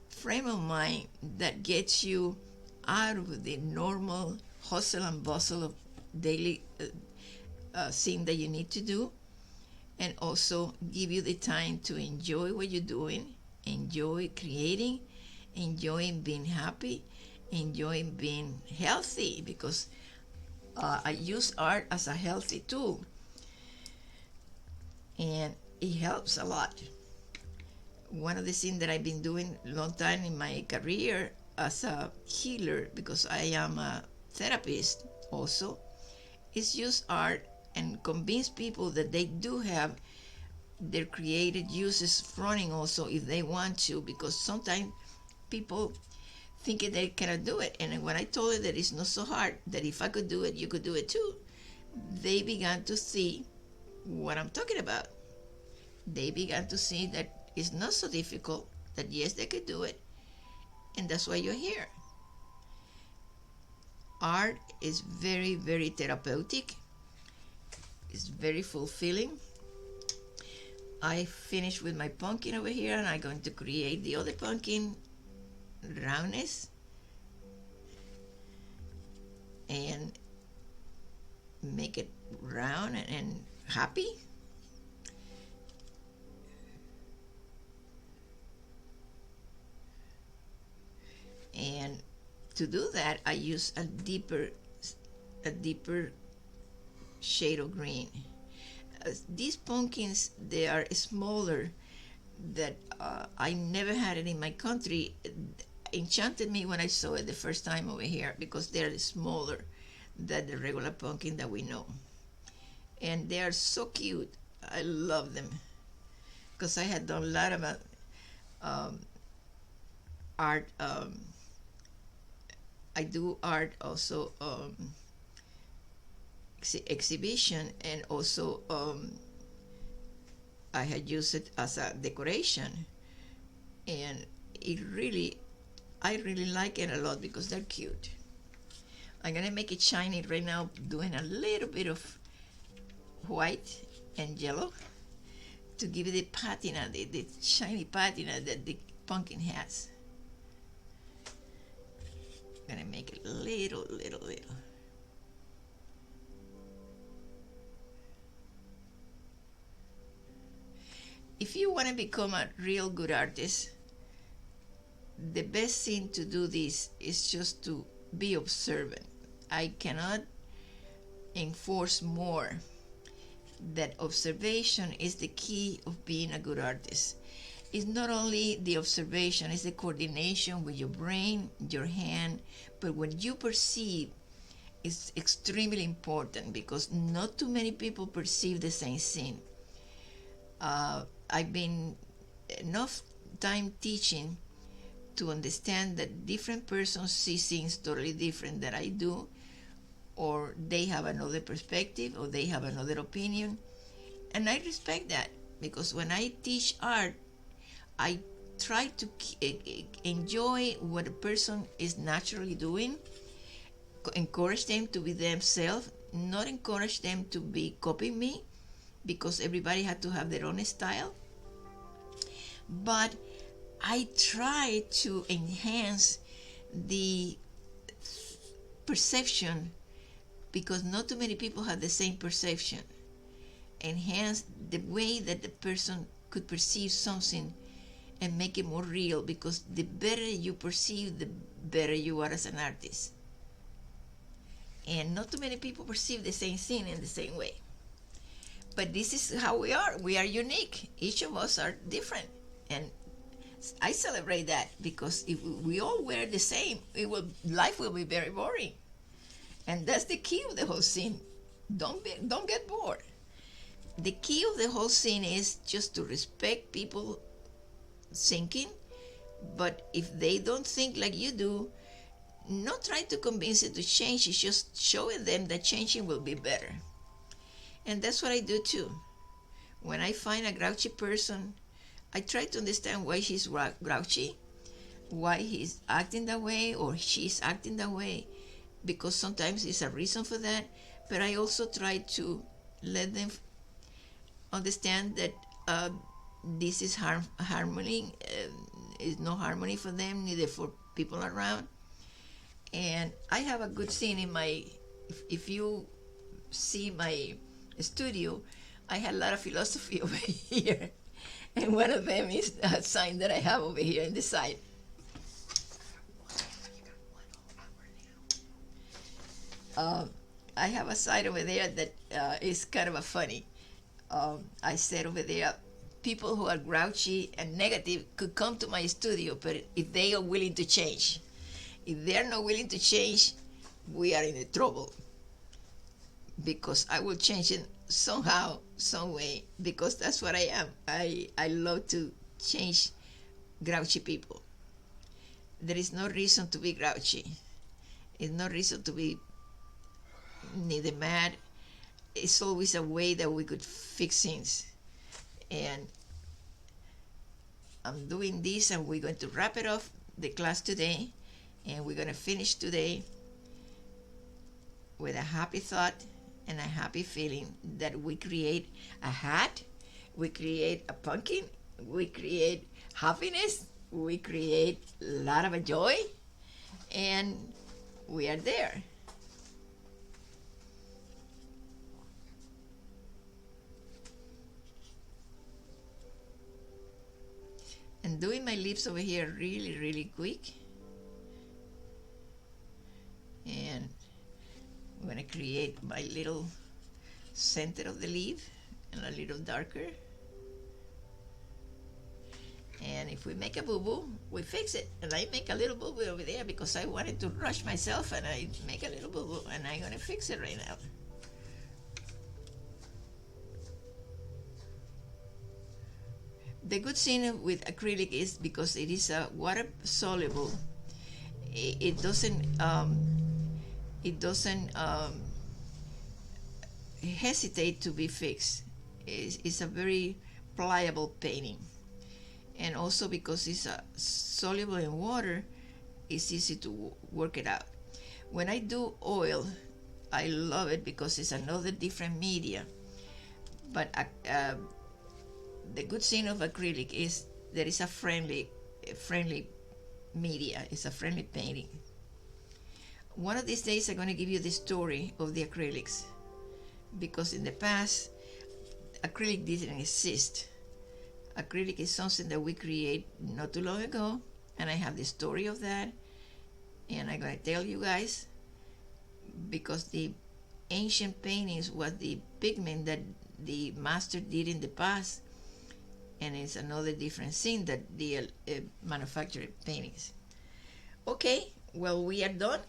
frame of mind that gets you out of the normal hustle and bustle of daily thing that you need to do, and also give you the time to enjoy what you're doing, enjoy creating, enjoying being happy, enjoying being healthy, because I use art as a healthy tool, and it helps a lot. One of the things that I've been doing a long time in my career as a healer, because I am a therapist also, is use art and convince people that they do have their creative uses running also if they want to, because sometimes people think they cannot do it. And when I told them that it's not so hard, that if I could do it, you could do it too, they began to see what I'm talking about. They began to see that it's not so difficult, that yes, they could do it, and that's why you're here. Art is very, very therapeutic. It's very fulfilling. I finished with my pumpkin over here, and I'm going to create the other pumpkin roundness and make it round and happy. And to do that, I use a deeper shade of green. These pumpkins, they are smaller, that I never had it in my country. It enchanted me when I saw it the first time over here, because they're smaller than the regular pumpkin that we know. And they are so cute. I love them, because I had done a lot of art. I do art also, exhibition, and also I had used it as a decoration, and I really like it a lot because they're cute. I'm gonna make it shiny right now, doing a little bit of white and yellow to give it the patina, the shiny patina that the pumpkin has. I'm gonna make it little. If you want to become a real good artist, the best thing to do this is just to be observant. I cannot enforce more that observation is the key of being a good artist. It's not only the observation, it's the coordination with your brain, your hand, but what you perceive is extremely important, because not too many people perceive the same thing. I've been enough time teaching to understand that different persons see things totally different than I do, or they have another perspective, or they have another opinion, and I respect that, because when I teach art, I try to enjoy what a person is naturally doing, encourage them to be themselves, not encourage them to be copying me, because everybody had to have their own style. But I try to enhance the perception, because not too many people have the same perception. Enhance the way that the person could perceive something and make it more real, because the better you perceive, the better you are as an artist. And not too many people perceive the same thing in the same way. But this is how we are. We are unique. Each of us are different. And I celebrate that, because if we all were the same, life will be very boring. And that's the key of the whole scene. Don't get bored. The key of the whole scene is just to respect people thinking, but if they don't think like you do, not try to convince it to change. It's just showing them that changing will be better. And that's what I do too. When I find a grouchy person, I try to understand why he's grouchy, why he's acting that way or she's acting that way, because sometimes there's a reason for that. But I also try to let them understand that this is harmony, is no harmony for them, neither for people around. And I have a good scene in my, if you see my studio, I had a lot of philosophy over here. And one of them is a sign that I have over here in the side. I have a side over there that is kind of a funny. I said over there, people who are grouchy and negative could come to my studio, but if they are willing to change. If they're not willing to change, we are in trouble. Because I will change it somehow, some way, because that's what I am. I love to change grouchy people. There is no reason to be grouchy. There's no reason to be neither mad. It's always a way that we could fix things. And I'm doing this, and we're going to wrap it off the class today, and we're going to finish today with a happy thought and a happy feeling that we create a hat, we create a pumpkin, we create happiness, we create a lot of joy, and we are there. And doing my lips over here really, really quick. And I'm going to create my little center of the leaf and a little darker. And if we make a boo-boo, we fix it. And I make a little boo-boo over there because I wanted to rush myself, and I make a little boo-boo, and I'm going to fix it right now. The good thing with acrylic is because it is water soluble. It doesn't hesitate to be fixed. It's a very pliable painting, and also because it's soluble in water, it's easy to work it out. When I do oil, I love it because it's another different media. But the good thing of acrylic is there is a friendly media. It's a friendly painting. One of these days I'm going to give you the story of the acrylics, because in the past acrylic didn't exist. Acrylic is something that we create not too long ago, and I have the story of that, and I'm going to tell you guys, because the ancient paintings was the pigment that the master did in the past, and it's another different thing that the manufactured paintings. Okay, well, we are done,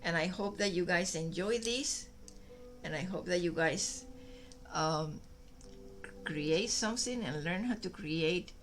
and I hope that you guys enjoy this, and I hope that you guys create something and learn how to create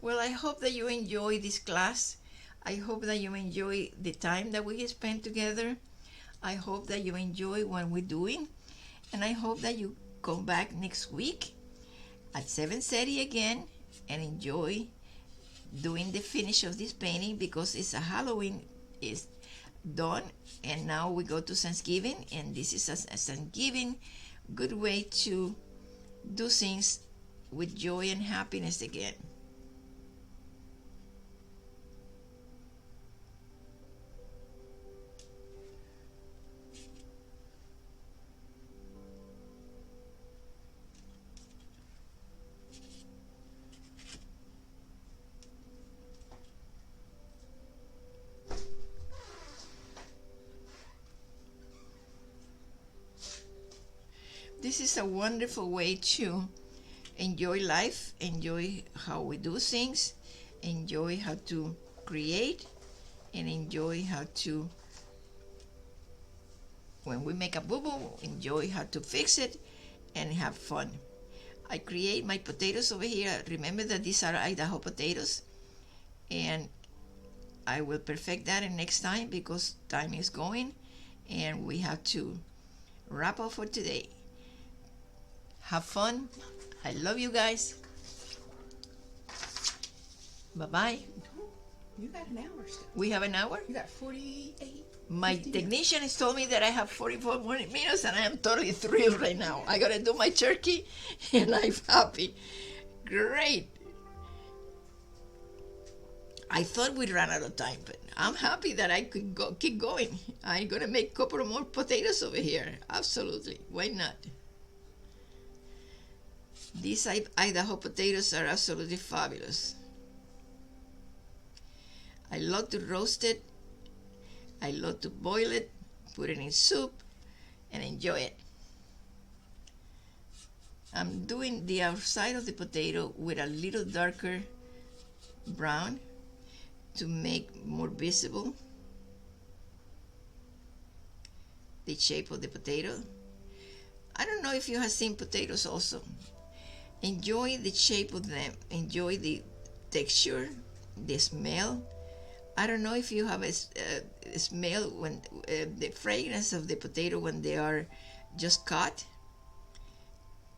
Well, I hope that you enjoy this class. I hope that you enjoy the time that we spend together. I hope that you enjoy what we're doing. And I hope that you come back next week at 7:30 again and enjoy doing the finish of this painting, because it's a Halloween is done, and now we go to Thanksgiving, and this is a Thanksgiving good way to do things with joy and happiness again. This is a wonderful way to enjoy life, enjoy how we do things, enjoy how to create, and enjoy how to, when we make a boo-boo, enjoy how to fix it and have fun. I create my potatoes over here. Remember that these are Idaho potatoes, and I will perfect that in next time because time is going and we have to wrap up for today. Have fun. I love you guys. Bye-bye. You got an hour still. We have an hour? You got 48. My 50 technician has told me that I have 44 more minutes, and I am totally thrilled right now. I gotta do my turkey and I'm happy. Great. I thought we'd run out of time, but I'm happy that I could keep going. I'm gonna make a couple of more potatoes over here. Absolutely. Why not? These Idaho potatoes are absolutely fabulous. I love to roast it. I love to boil it, put it in soup, and enjoy it. I'm doing the outside of the potato with a little darker brown to make more visible the shape of the potato. I don't know if you have seen potatoes also. Enjoy the shape of them. Enjoy the texture, the smell. I don't know if you have a smell when the fragrance of the potato when they are just cut.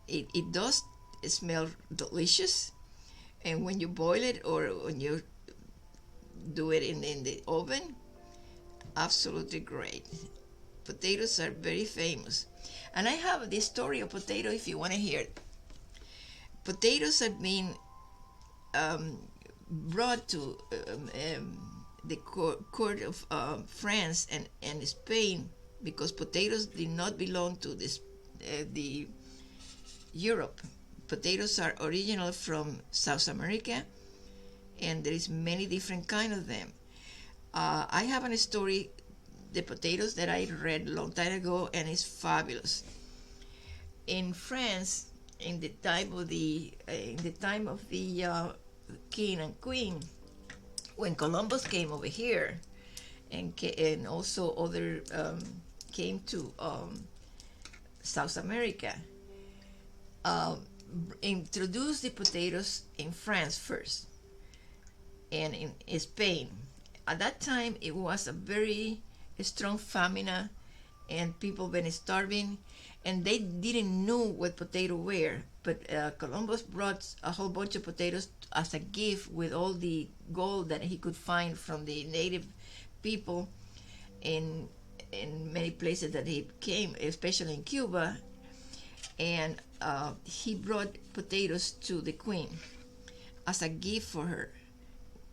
It does smell delicious, and when you boil it or when you do it in the oven, absolutely great. Potatoes are very famous, and I have this story of potato if you want to hear it. Potatoes are being brought to the court of France and Spain because potatoes did not belong to the Europe. Potatoes are original from South America, and there is many different kind of them. I have a story, the potatoes that I read a long time ago, and it's fabulous. In France, in the time of the king and queen, when Columbus came over here, and also other came to South America, introduced the potatoes in France first, and in Spain. At that time, it was a very strong famine, and people been starving, and they didn't know what potato were. But Columbus brought a whole bunch of potatoes as a gift with all the gold that he could find from the native people in many places that he came, especially in Cuba. And he brought potatoes to the queen as a gift for her.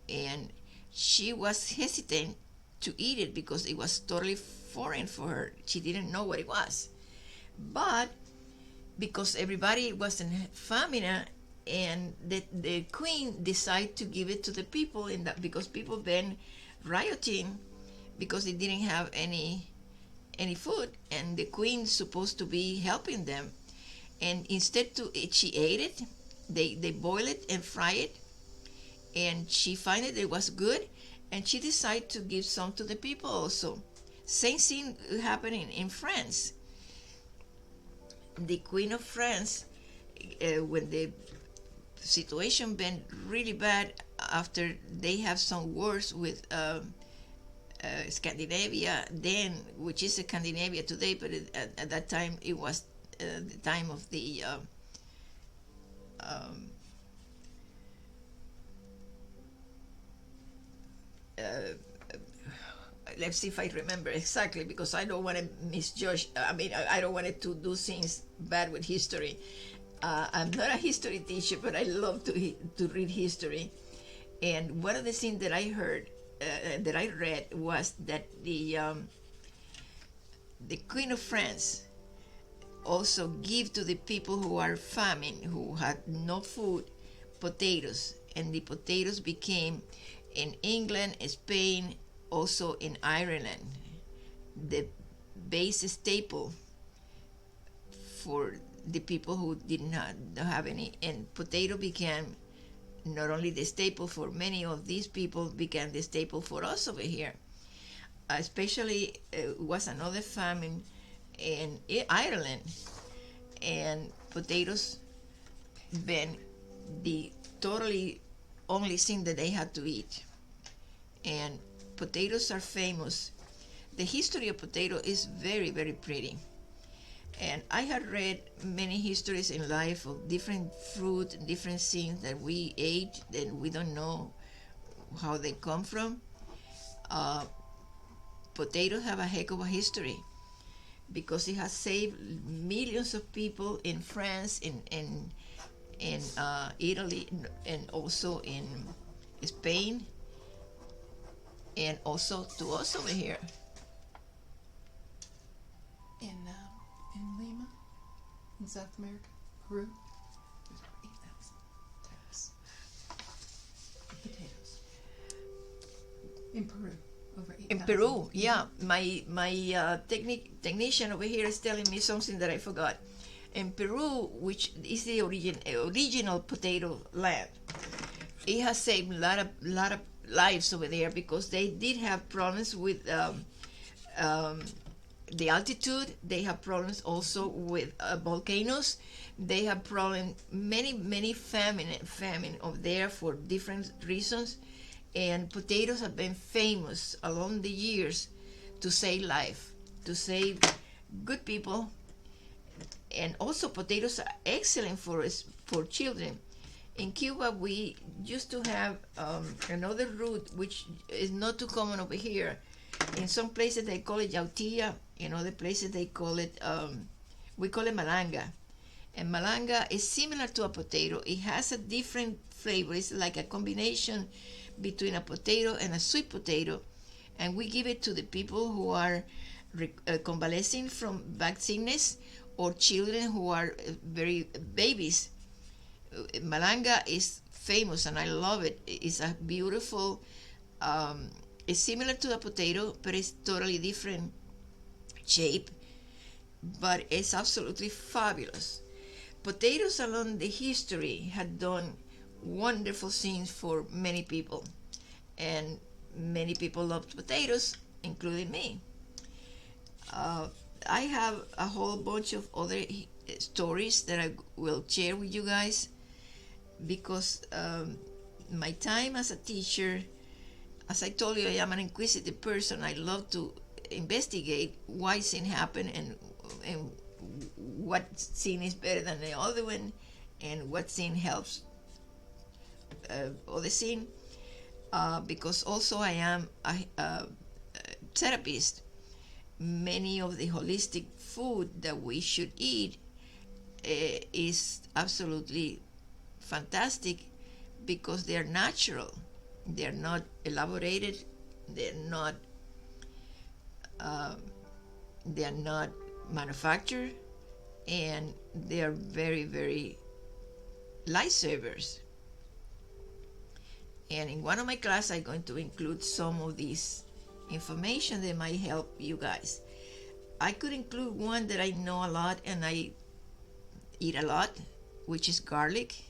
And she was hesitant to eat it because it was totally foreign for her. She didn't know what it was. But because everybody was in famine, and the queen decided to give it to the people, because people been rioting because they didn't have any food, and the queen supposed to be helping them. And instead she ate it. They boil it and fry it, and she find it was good, and she decided to give some to the people also. Same thing happening in France. The Queen of France, when the situation been really bad after they have some wars with Scandinavia then, which is Scandinavia today, but at that time it was the time of the um, let's see if I remember exactly, because I don't want to misjudge. I mean, I don't want to do things bad with history. I'm not a history teacher, but I love to read history. And one of the things that I heard, that I read, was that the Queen of France also give to the people who are famine, who had no food, potatoes, and the potatoes became in England, Spain, also in Ireland, the base staple for the people who did not have any. And potato became not only the staple for many of these people, became the staple for us over here. Especially was another famine in Ireland, and potatoes been the totally only thing that they had to eat. And potatoes are famous. The history of potato is very, very pretty. And I had read many histories in life of different fruit and different things that we ate that we don't know how they come from. Potatoes have a heck of a history because it has saved millions of people in France, in Italy, and also in Spain, and also to us over here. In Lima, in South America, Peru, there's over 8,000 types of potatoes. In Peru, over 8,000. In Peru, yeah. My technician over here is telling me something that I forgot. In Peru, which is the original potato land, it has saved a lot of lives over there because they did have problems with the altitude. They have problems also with volcanoes. They have problems, many famine over there for different reasons. And potatoes have been famous along the years to save life, to save good people. And also potatoes are excellent for us, for children. In Cuba, we used to have another root which is not too common over here. In some places they call it yautilla. In other places they call it, we call it malanga. And malanga is similar to a potato. It has a different flavor. It's like a combination between a potato and a sweet potato. And we give it to the people who are convalescing from back sickness, or children who are very babies. Malanga is famous and I love it. It's a beautiful, it's similar to a potato, but it's totally different shape, but it's absolutely fabulous. Potatoes along the history had done wonderful things for many people, and many people loved potatoes, including me. I have a whole bunch of other stories that I will share with you guys because my time as a teacher, as I told you, I am an inquisitive person. I love to investigate why things happen and what scene is better than the other one, and what scene helps other scene. Because also I am a therapist. Many of the holistic food that we should eat is absolutely fantastic because they're natural. They're not elaborated. They're not manufactured, and they are very, very lifesavers. And in one of my classes, I'm going to include some of these information that might help you guys. I could include one that I know a lot and I eat a lot, which is garlic.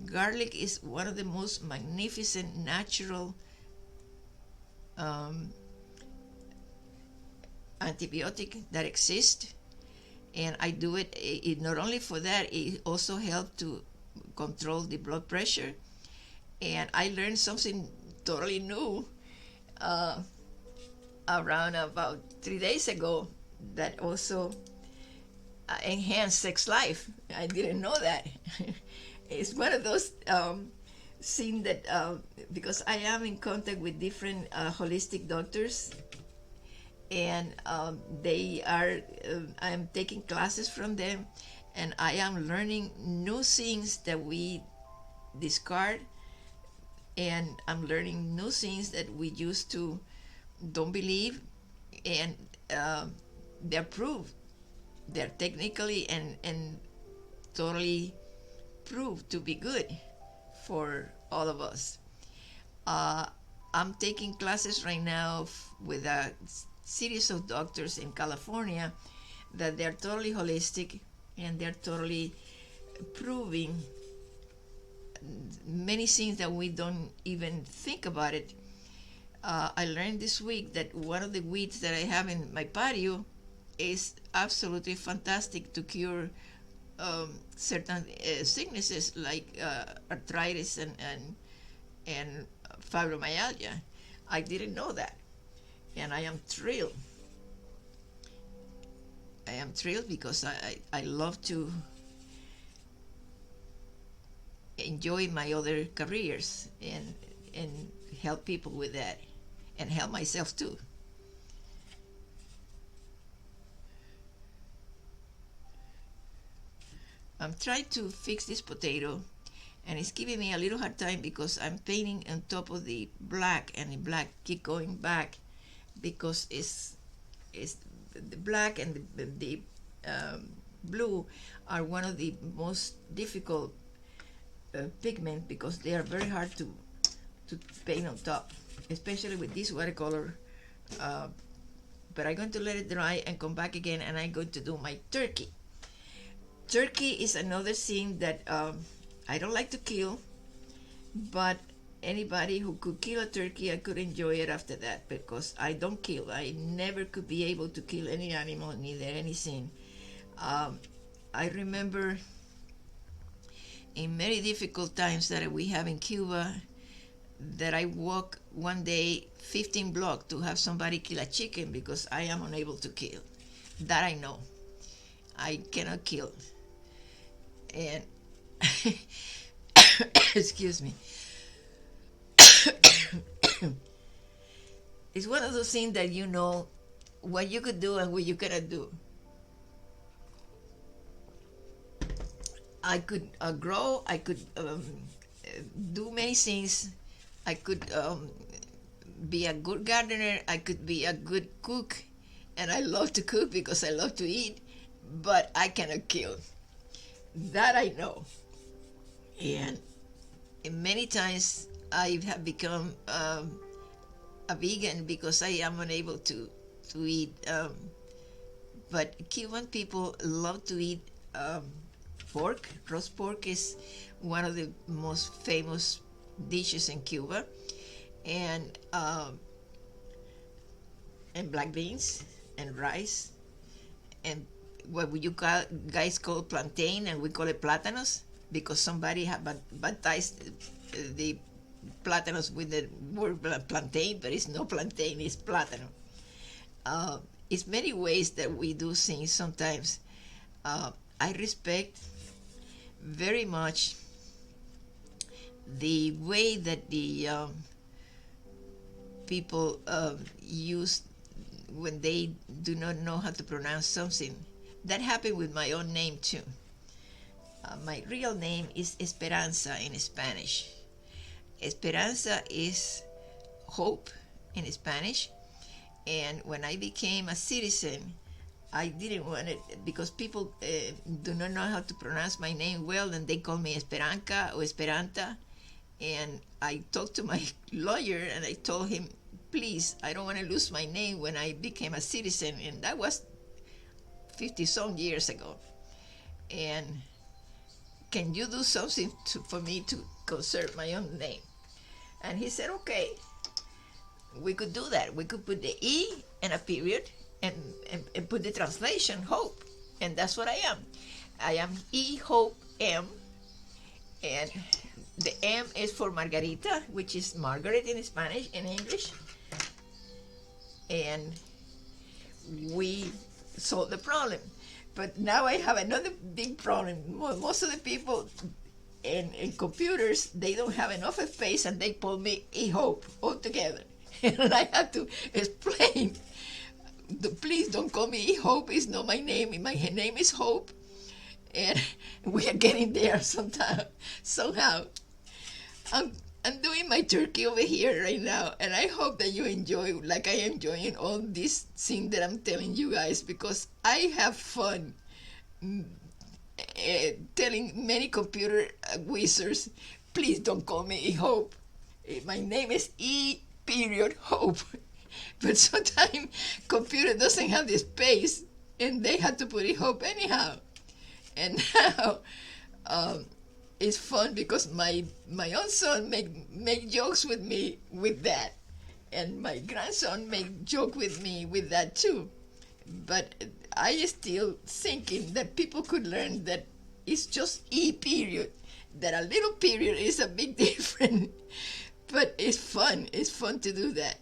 Garlic is one of the most magnificent natural antibiotic that exists, and I do it not only for that, it also helps to control the blood pressure. And I learned something totally new around about 3 days ago that also enhanced sex life. I didn't know that. It's one of those things that because I am in contact with different holistic doctors, and they are I'm taking classes from them, and I am learning new things that we discard, and I'm learning new things that we used to don't believe, and they're proved. They're technically and totally proved to be good for all of us. I'm taking classes right now with a series of doctors in California that they're totally holistic, and they're totally proving many things that we don't even think about it. I learned this week that one of the weeds that I have in my patio is absolutely fantastic to cure certain sicknesses like arthritis and fibromyalgia. I didn't know that, and I am thrilled. I am thrilled because I love to enjoy my other careers and help people with that, and help myself too. I'm trying to fix this potato, and it's giving me a little hard time because I'm painting on top of the black, and the black keep going back because it's the black and the blue are one of the most difficult pigment because they are very hard to paint on top, especially with this watercolor. But I'm going to let it dry and come back again, and I'm going to do my turkey. Turkey is another thing that I don't like to kill, but anybody who could kill a turkey, I could enjoy it after that, because I don't kill. I never could be able to kill any animal, neither anything. I remember in many difficult times that we have in Cuba that I walk one day 15 blocks to have somebody kill a chicken because I am unable to kill. That I know. I cannot kill. And excuse me. It's one of those things that you know what you could do and what you cannot do. I could grow, I could do many things. I could be a good gardener, I could be a good cook, and I love to cook because I love to eat, but I cannot kill. That I know. And many times I have become a vegan because I am unable to eat. But Cuban people love to eat pork. Roast pork is one of the most famous dishes in Cuba, and black beans and rice and what you guys call plantain, and we call it plátanos because somebody have baptized the plátanos with the word plantain, but it's no plantain, it's plátano. It's many ways that we do things sometimes. I respect very much the way that the people use when they do not know how to pronounce something. That happened with my own name too. My real name is Esperanza in Spanish. Esperanza is hope in Spanish. And when I became a citizen, I didn't want it because people do not know how to pronounce my name well, and they call me Esperanca or Esperanta. And I talked to my lawyer and I told him, please, I don't want to lose my name when I became a citizen. And that was 50-some years ago. And can you do something for me to conserve my own name? And he said, okay, we could do that. We could put the E and a period and put the translation, hope. And that's what I am. I am E Hope M. And the M is for Margarita, which is Margaret in Spanish and English. And we solved the problem. But now I have another big problem. Most of the people in computers, they don't have enough space, and they call me E-Hope altogether. And I have to explain, please don't call me E-Hope. It's not my name. My name is Hope. And we are getting there somehow. I'm doing my turkey over here right now, and I hope that you enjoy, like I am enjoying all this thing that I'm telling you guys, because I have fun telling many computer wizards, please don't call me E-Hope. My name is E.Hope. But sometimes computer doesn't have the space, and they have to put E-Hope anyhow. And now it's fun because my own son make jokes with me with that, and my grandson make joke with me with that too. But I is still thinking that people could learn that it's just E period, that a little period is a big difference. But it's fun to do that.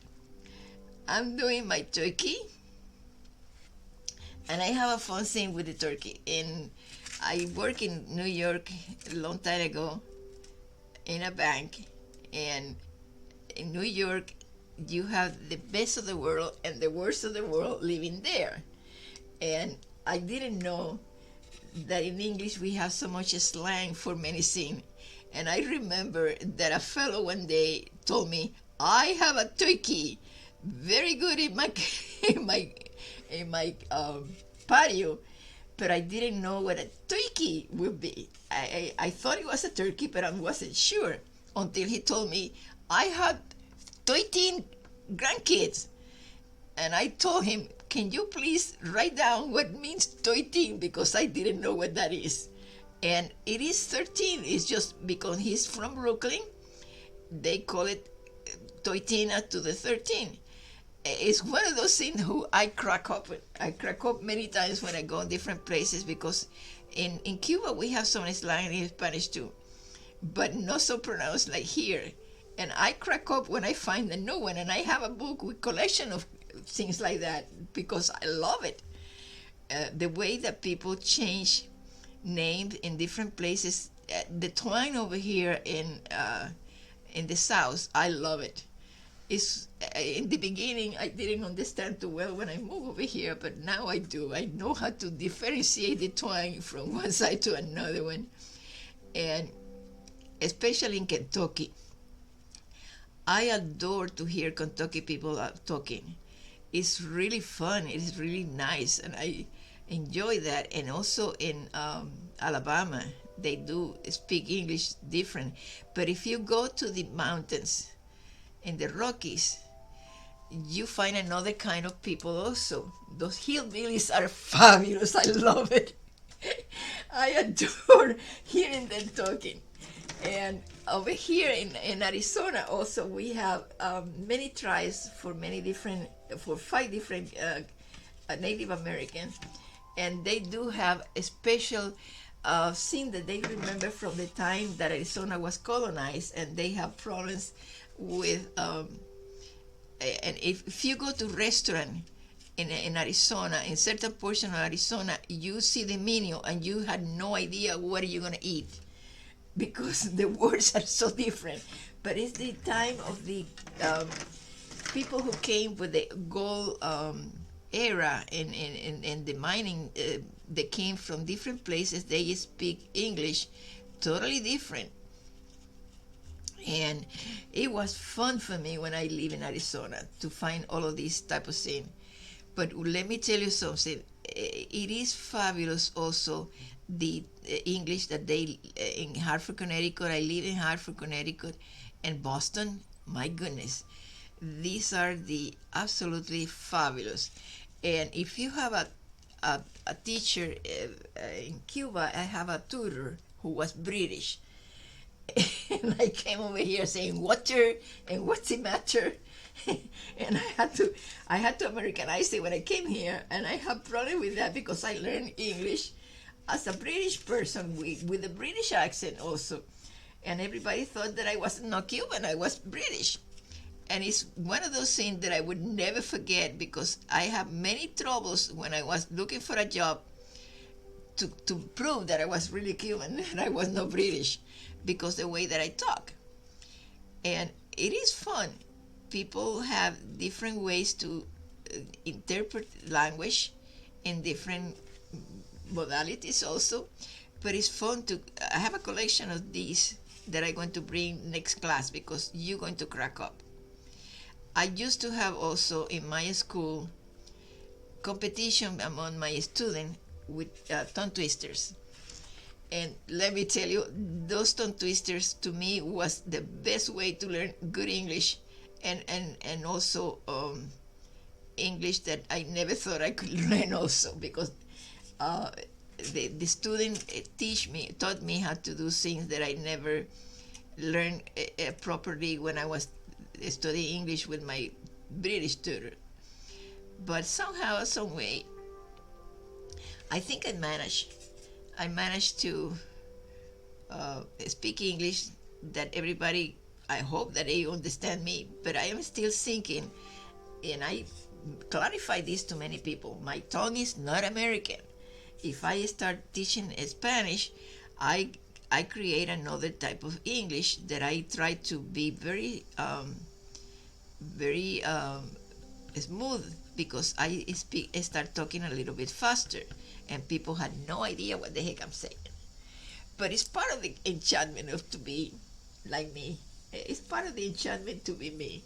I'm doing my turkey, and I have a fun thing with the turkey. And I work in New York a long time ago in a bank, and in New York you have the best of the world and the worst of the world living there. And I didn't know that in English we have so much slang for many things. And I remember that a fellow one day told me, I have a turkey very good in my patio, but I didn't know what a turkey would be. I thought it was a turkey, but I wasn't sure until he told me, I had 13 grandkids. And I told him, can you please write down what means 13, because I didn't know what that is. And it is 13. It's just because he's from Brooklyn, they call it Toitina to the 13. It's one of those things who I crack up with. I crack up many times when I go in different places, because in Cuba we have some slang in Spanish too, but not so pronounced like here. And I crack up when I find a new one, and I have a book with collection of things like that, because I love it. The way that people change names in different places, the twang over here in the South, I love it. It's in the beginning I didn't understand too well when I moved over here, but now I do. I know how to differentiate the twang from one side to another one. And especially in Kentucky, I adore to hear Kentucky people talking. It's really fun. It is really nice, and I enjoy that. And also in Alabama, they do speak English different. But if you go to the mountains in the Rockies, you find another kind of people also. Those hillbillies are fabulous. I love it. I adore hearing them talking. And over here in Arizona also, we have many tribes for 5 different Native Americans, and they do have a special thing that they remember from the time that Arizona was colonized, and they have problems with and if you go to restaurant in Arizona, in certain portion of Arizona, you see the menu and you had no idea what you're gonna eat, because the words are so different. But it's the time of the people who came with the gold era in the mining. They came from different places. They speak English totally different. And it was fun for me when I live in Arizona to find all of these type of things. But let me tell you something. It is fabulous also, the English that they in Hartford, Connecticut. I live in Hartford, Connecticut, and Boston. My goodness, these are the absolutely fabulous. And if you have a teacher in Cuba, I have a tutor who was British. And I came over here saying water and what's the matter, and I had to Americanize it when I came here, and I have problem with that because I learned English as a British person with a British accent also. and everybody thought that I was not Cuban, I was British. And it's one of those things that I would never forget, because I have many troubles when I was looking for a job to prove that I was really Cuban and I was not British, because the way that I talk. And it is fun. People have different ways to interpret language in different modalities also, but it's fun to. I have a collection of these that I'm going to bring next class, because you're going to crack up. I used to have also in my school competition among my students with tongue twisters. And let me tell you, those tongue twisters to me was the best way to learn good English, and also English that I never thought I could learn also, because the student taught me how to do things that I never learned properly when I was studying English with my British tutor. But somehow, some way, I think I managed to speak English that everybody, I hope that they understand me, but I am still thinking, and I clarify this to many people, my tongue is not American. If I start teaching Spanish, I create another type of English that I try to be very smooth, because I start talking a little bit faster, and people had no idea what the heck I'm saying. But it's part of the enchantment of to be like me. It's part of the enchantment to be me.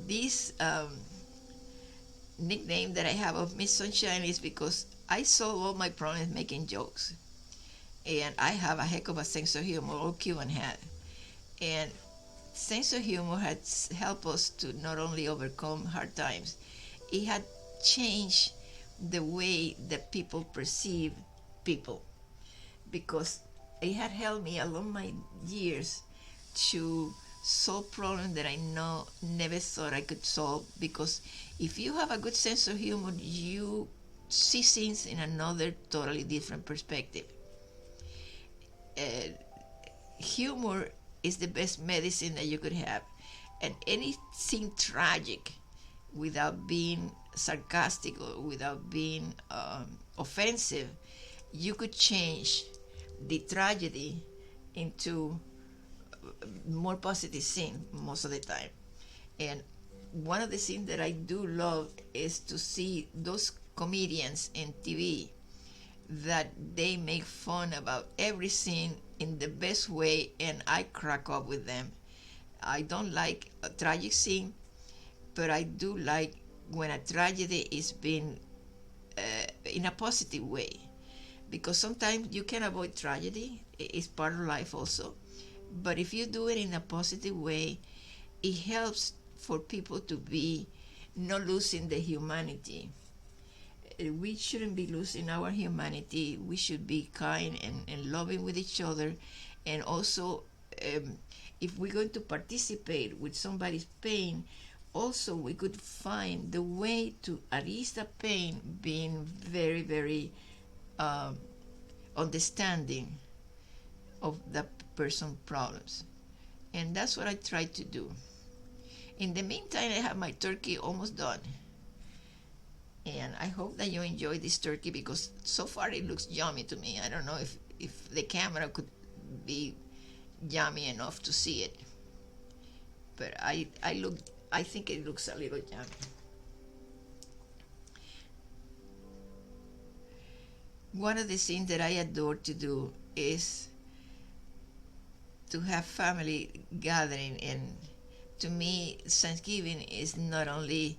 This nickname that I have of Miss Sunshine is because I solve all my problems making jokes. And I have a heck of a sense of humor, all Cuban had. And sense of humor has helped us to not only overcome hard times, it had changed the way that people perceive people, because it had helped me along my years to solve problems that I never thought I could solve, because if you have a good sense of humor, you see things in another totally different perspective. Humor is the best medicine that you could have, and anything tragic, without being sarcastic or without being offensive, you could change the tragedy into more positive thing most of the time. And one of the things that I do love is to see those comedians in TV that they make fun about everything in the best way, and I crack up with them. I don't like a tragic scene, but I do like when a tragedy is being in a positive way, because sometimes you can avoid tragedy. It's part of life also, but if you do it in a positive way, it helps for people to be not losing the humanity. We shouldn't be losing our humanity. We should be kind and loving with each other. And also, if we're going to participate with somebody's pain, also we could find the way to ease the pain, being very, very understanding of the person's problems. And that's what I try to do. In the meantime, I have my turkey almost done. And I hope that you enjoy this turkey, because so far it looks yummy to me. I don't know if the camera could be yummy enough to see it. But I think it looks a little yummy. One of the things that I adore to do is to have family gathering, and to me Thanksgiving is not only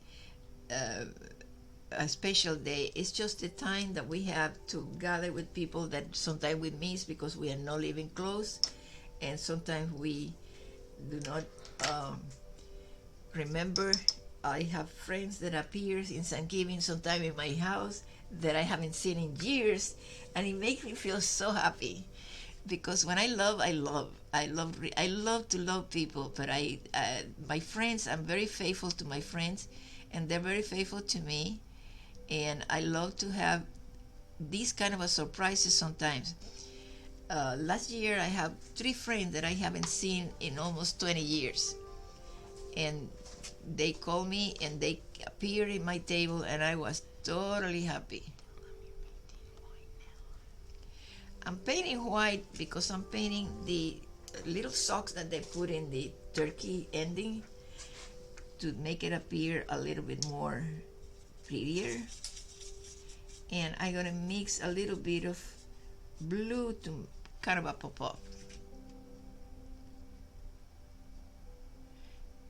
a special day, it's just the time that we have to gather with people that sometimes we miss because we are not living close, and sometimes we do not remember. I have friends that appear in Thanksgiving sometime in my house that I haven't seen in years, and it makes me feel so happy, because when I love to love people. But my friends, I'm very faithful to my friends, and they're very faithful to me, and I love to have these kind of surprises sometimes. last year I have 3 friends that I haven't seen in almost 20 years. And they called me and they appeared in my table and I was totally happy. I'm painting white because I'm painting the little socks that they put in the turkey ending to make it appear a little bit more prettier. And I'm gonna mix a little bit of blue to kind of a pop-up.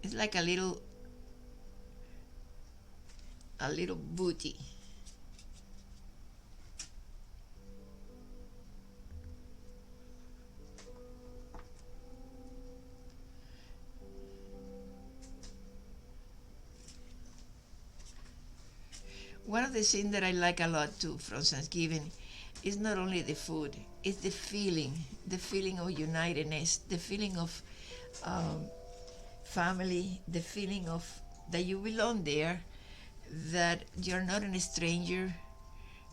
It's like a little booty. One of the things that I like a lot too from Thanksgiving is not only the food, it's the feeling of unitedness, the feeling of family, the feeling of that you belong there, that you're not a stranger.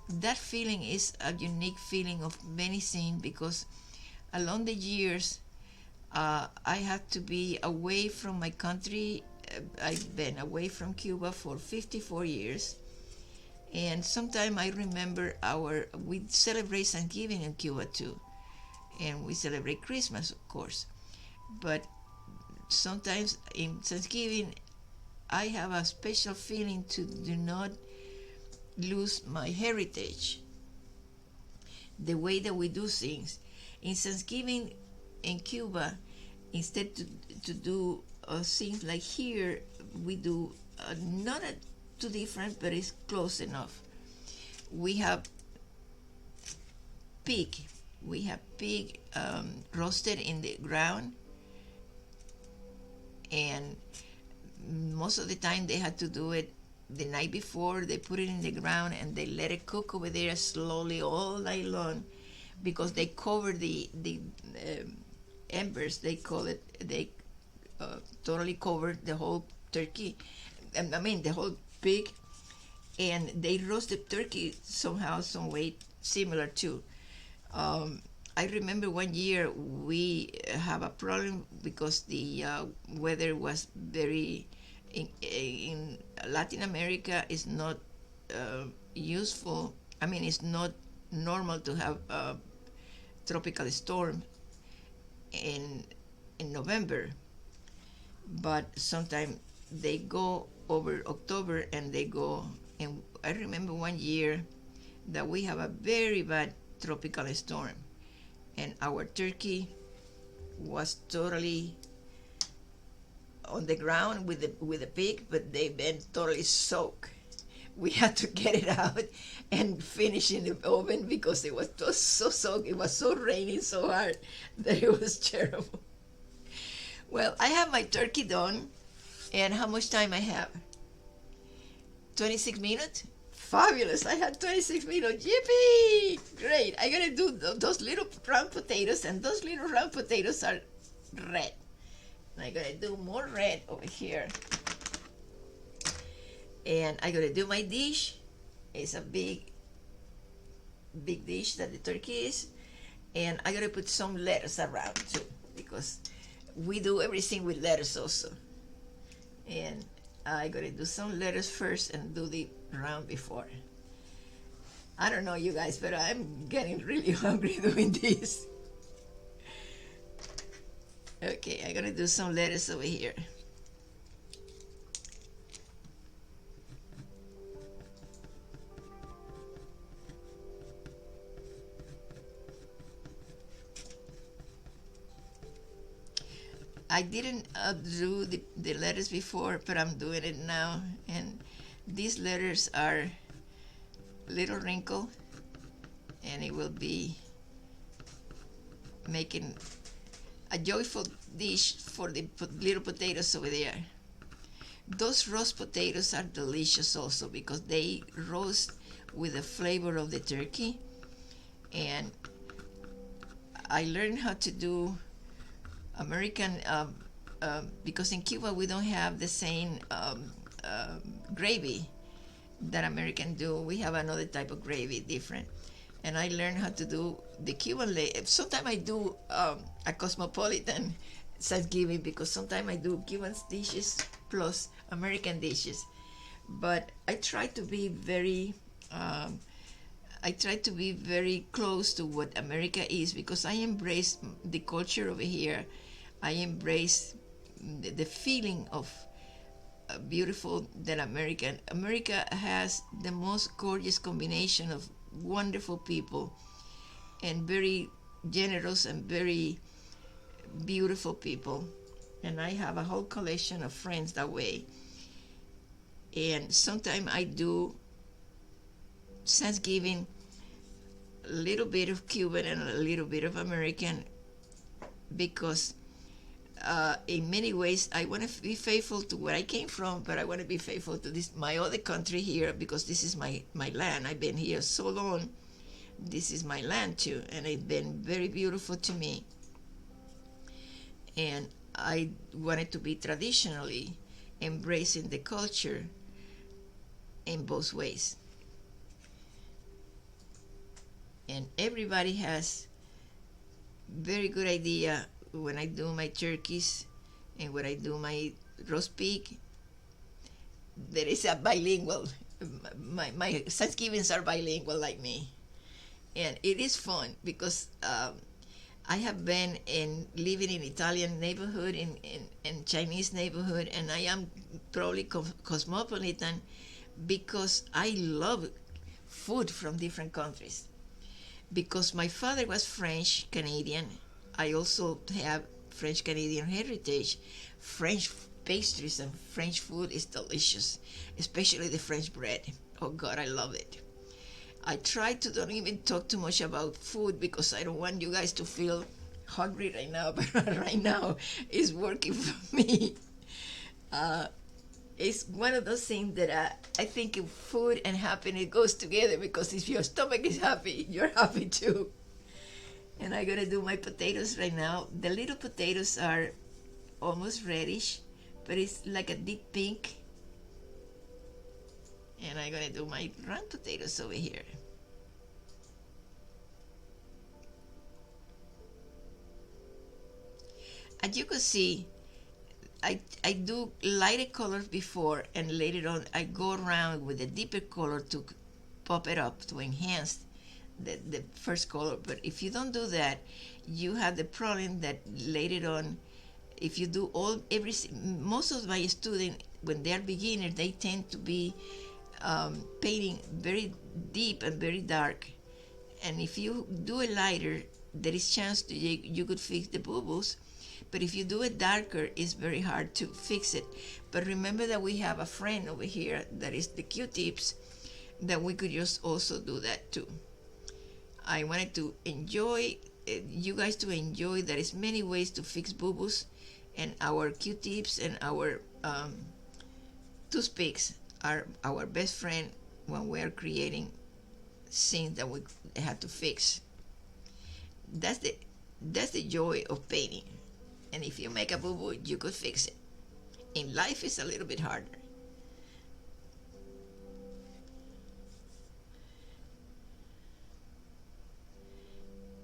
That feeling is a unique feeling of many things because along the years I had to be away from my country. I've been away from Cuba for 54 years. And sometimes I remember we celebrate Thanksgiving in Cuba too. And we celebrate Christmas, of course. But sometimes in Thanksgiving, I have a special feeling to do not lose my heritage, the way that we do things. In Thanksgiving in Cuba, instead to do things like here, we do not too different, but it's close enough. We have pig. We have pig roasted in the ground, and most of the time they had to do it the night before. They put it in the ground and they let it cook over there slowly all night long because they cover the embers. They call it. They totally cover the whole turkey. I mean the whole pig, and they roast the turkey somehow, some way similar too. I remember one year we have a problem because the weather was very in Latin America is not useful. I mean, it's not normal to have a tropical storm in November, but sometimes they go over October and they go. And I remember one year that we have a very bad tropical storm, and our turkey was totally on the ground with the pig, but they've been totally soaked. We had to get it out and finish in the oven because it was so soaked. It was so raining so hard that it was terrible. Well, I have my turkey done, and how much time I have? 26 minutes? Fabulous! I had 26 minutes. Yippee! Great! I'm gonna do those little round potatoes, and those little round potatoes are red. I'm gonna do more red over here. And I'm gonna do my dish. It's a big dish that the turkey is. And I'm gonna put some lettuce around too, because we do everything with lettuce also. And I'm gonna do some lettuce first and do the round before. I don't know you guys, but I'm getting really hungry doing this. Okay, I'm gonna do some lettuce over here. I didn't do the letters before, but I'm doing it now. And these letters are little wrinkle, and it will be making a joyful dish for the little potatoes over there. Those roast potatoes are delicious also because they roast with the flavor of the turkey. And I learned how to do American because in Cuba we don't have the same gravy that American do. We have another type of gravy, different. and I learned how to do the Cuban. Sometimes I do a cosmopolitan Thanksgiving because sometimes I do Cuban dishes plus American dishes. But I try to be very close to what America is because I embrace the culture over here. I embrace the feeling of beautiful that America has the most gorgeous combination of wonderful people and very generous and very beautiful people. And I have a whole collection of friends that way. And sometimes I do Thanksgiving a little bit of Cuban and a little bit of American because in many ways I want to be faithful to where I came from, but I want to be faithful to this my other country here because this is my land. I've been here so long. This is my land too, and it's been very beautiful to me. And I wanted to be traditionally embracing the culture in both ways. And everybody has very good idea when I do my turkeys and when I do my roast pig. There is a bilingual. My Thanksgivings are bilingual like me, and it is fun because I have been living in Italian neighborhood, in Chinese neighborhood, and I am probably cosmopolitan because I love food from different countries. Because my father was French Canadian, I also have French Canadian heritage. French pastries and French food is delicious, especially the French bread. Oh God, I love it. I try to don't even talk too much about food because I don't want you guys to feel hungry right now, but right now it's working for me. It's one of those things that I think food and happiness goes together because if your stomach is happy, you're happy too. And I'm gonna do my potatoes right now. The little potatoes are almost reddish, but it's like a deep pink. And I'm gonna do my round potatoes over here. As you can see, I do lighter colors before and later on I go around with a deeper color to pop it up to enhance the first color. But if you don't do that, you have the problem that later on, if you do most of my students, when they're beginners, they tend to be painting very deep and very dark. And if you do it lighter, there is chance that you could fix the bubbles. But if you do it darker, it's very hard to fix it. But remember that we have a friend over here that is the Q-tips, that we could just also do that too. I wanted to enjoy, you guys to enjoy, there is many ways to fix boo-boos, and our Q-tips and our toothpicks are our best friend when we are creating things that we have to fix. That's the joy of painting. And if you make a boo-boo, you could fix it. In life, it's a little bit harder.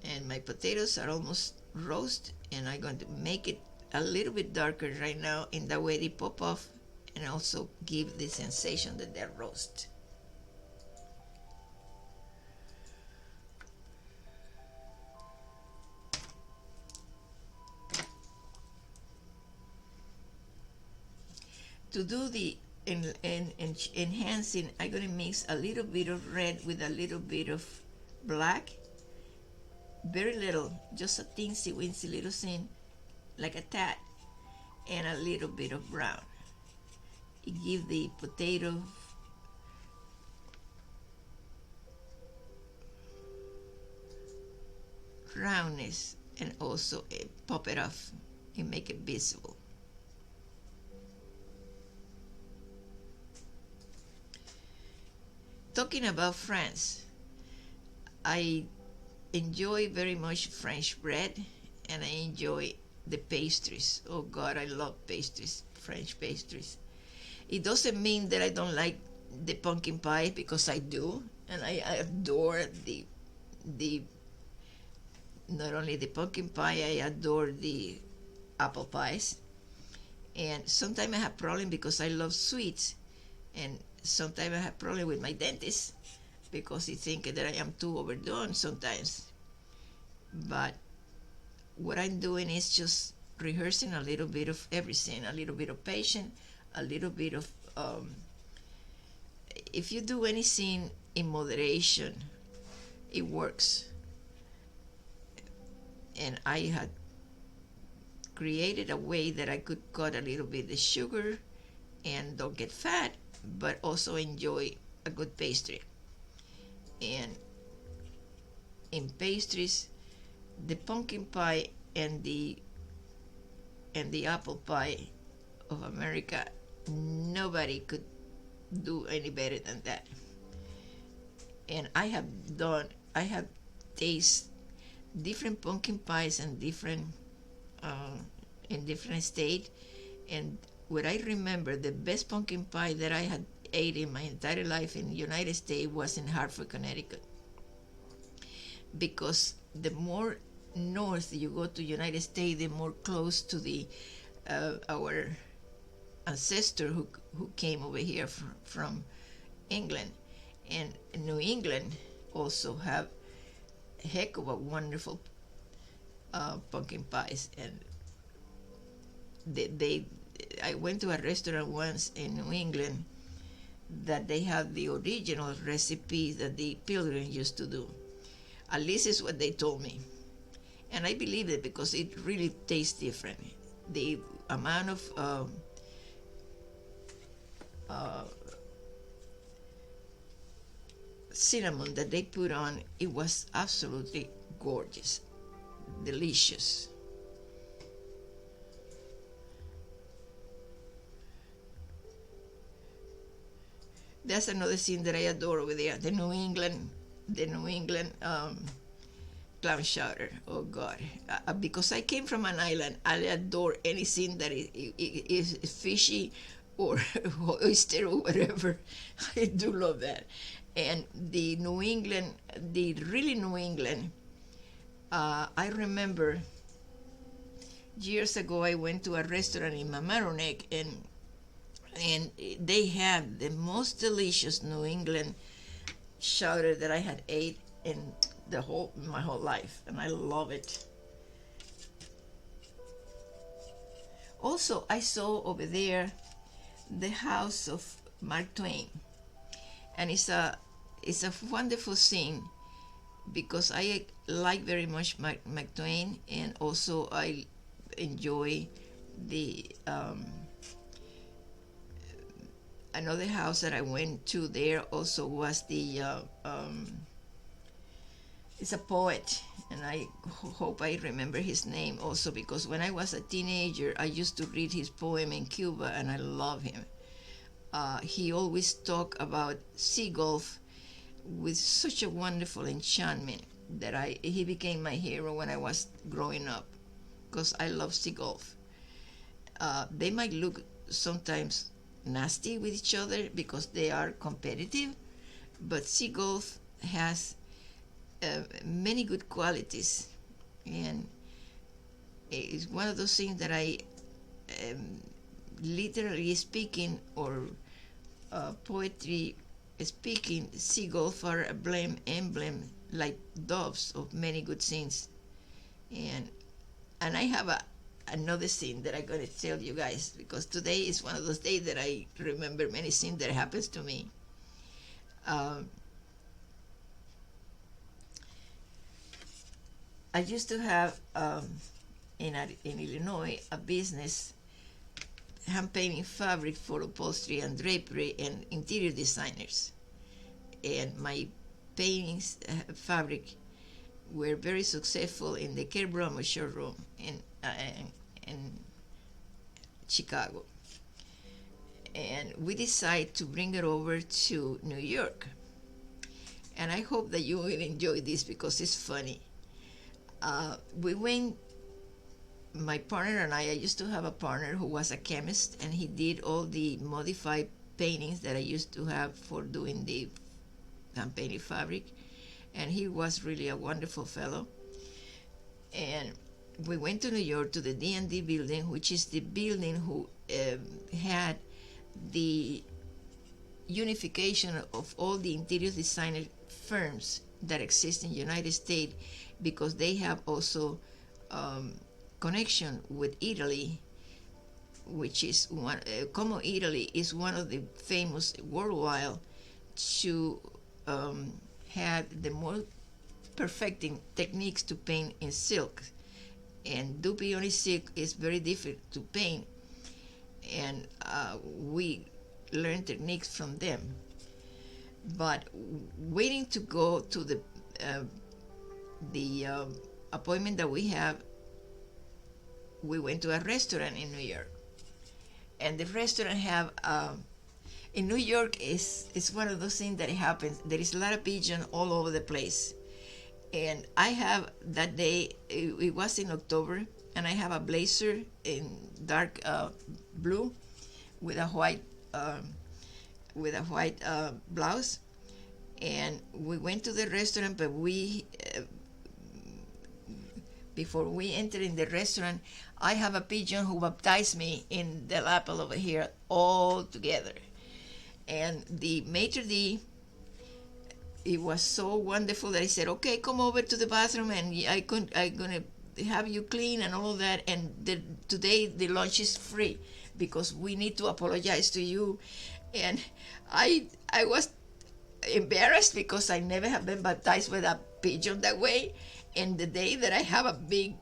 And my potatoes are almost roast, and I'm going to make it a little bit darker right now, in that way they pop off and also give the sensation that they're roast. To do the enhancing, I'm going to mix a little bit of red with a little bit of black. Very little, just a teensy weensy little thing, like a tad, and a little bit of brown. It gives the potato roundness and also pop it off and make it visible. Talking about France, I enjoy very much French bread, and I enjoy the pastries. Oh God, I love pastries, French pastries. It doesn't mean that I don't like the pumpkin pie, because I do, and I adore the the not only the pumpkin pie, I adore the apple pies. And sometimes I have problem because I love sweets, and sometimes I have problem with my dentist because he think that I am too overdone sometimes. But what I'm doing is just rehearsing a little bit of everything, a little bit of patience, a little bit of if you do anything in moderation, it works. And I had created a way that I could cut a little bit the sugar and don't get fat, but also enjoy a good pastry. And in pastries, the pumpkin pie and the apple pie of America, nobody could do any better than that. And I have tasted different pumpkin pies and different in different state. And what I remember, the best pumpkin pie that I had ate in my entire life in the United States was in Hartford, Connecticut. Because the more north you go to United States, the more close to the our ancestor who came over here from England. And New England also have a heck of a wonderful pumpkin pies. And I went to a restaurant once in New England that they have the original recipe that the Pilgrim used to do. At least is what they told me. And I believe it because it really tastes different. The amount of cinnamon that they put on, it was absolutely gorgeous, delicious. That's another thing that I adore over there, the New England clam chowder. Oh God, because I came from an island, I adore anything that is fishy or oyster or whatever. I do love that. And the New England, I remember years ago I went to a restaurant in Mamaroneck, and they had the most delicious New England chowder that I had ate in my whole life, and I love it. Also, I saw over there the house of Mark Twain, and it's a wonderful thing because I like very much Mark Twain, and also I enjoy the another house that I went to there also was the it's a poet, and I hope I remember his name also, because when I was a teenager I used to read his poem in Cuba, and I love him. He always talked about sea golf with such a wonderful enchantment that he became my hero when I was growing up, because I love sea golf. They might look sometimes nasty with each other because they are competitive, but sea golf has many good qualities, and it's one of those things that I literally speaking or poetry speaking, sea golf are a emblem like doves of many good things. And I have another thing that I'm going to tell you guys, because today is one of those days that I remember many things that happens to me. I used to have in Illinois a business hand painting fabric for upholstery and drapery and interior designers, and my paintings fabric were very successful in the Kerr Bromo showroom in Chicago. And we decided to bring it over to New York, and I hope that you will enjoy this because it's funny. We went, my partner and I used to have a partner who was a chemist, and he did all the modified paintings that I used to have for doing the hand painted fabric. and he was really a wonderful fellow. And we went to New York to the D&D building, which is the building who had the unification of all the interior designer firms that exist in the United States, because they have also connection with Italy, which is one. Como Italy is one of the famous worldwide to have the more perfecting techniques to paint in silk, and Dupioni silk is very difficult to paint, and we learned techniques from them. But waiting to go to the appointment that we have, we went to a restaurant in New York, and the restaurant have in New York is one of those things that happens. There is a lot of pigeon all over the place, and I have that day. It was in October, and I have a blazer in dark blue with a white blouse, and we went to the restaurant. But we before we entered in the restaurant, I have a pigeon who baptized me in the lapel over here all together. And the maitre d', it was so wonderful that he said, okay, come over to the bathroom and I'm gonna have you clean and all that, and today the lunch is free because we need to apologize to you. And I was embarrassed because I never have been baptized with a pigeon that way. And the day that I have a big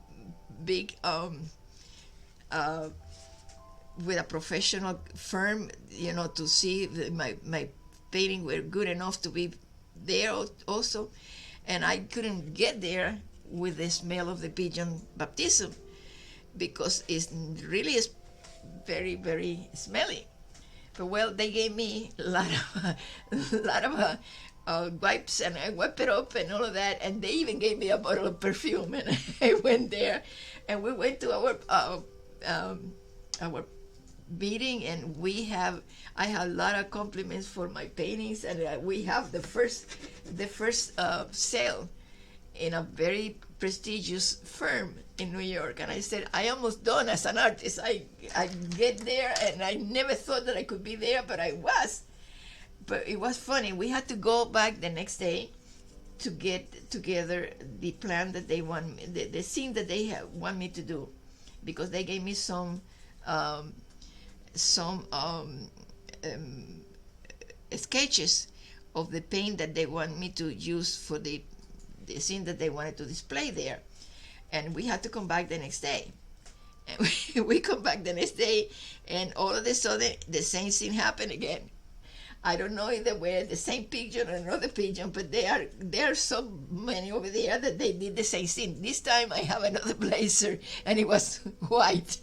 with a professional firm, to see my painting were good enough to be there also, and I couldn't get there with the smell of the pigeon baptism because it really is very, very smelly. But well, they gave me a lot of wipes, and I wiped it up and all of that, and they even gave me a bottle of perfume, and I went there, and we went to our meeting, and I have a lot of compliments for my paintings, and we have the first sale in a very prestigious firm in New York. And I said, I almost done as an artist. I get there, and I never thought that I could be there, but I was. But it was funny. We had to go back the next day to get together the plan that they want, the scene that they want me to do, because they gave me some sketches of the paint that they want me to use for the scene that they wanted to display there. And we had to come back the next day. And we come back the next day, and all of a sudden the same scene happened again. I don't know if they were the same pigeon or another pigeon, but there are so many over there that they did the same scene. This time I have another blazer, and it was white.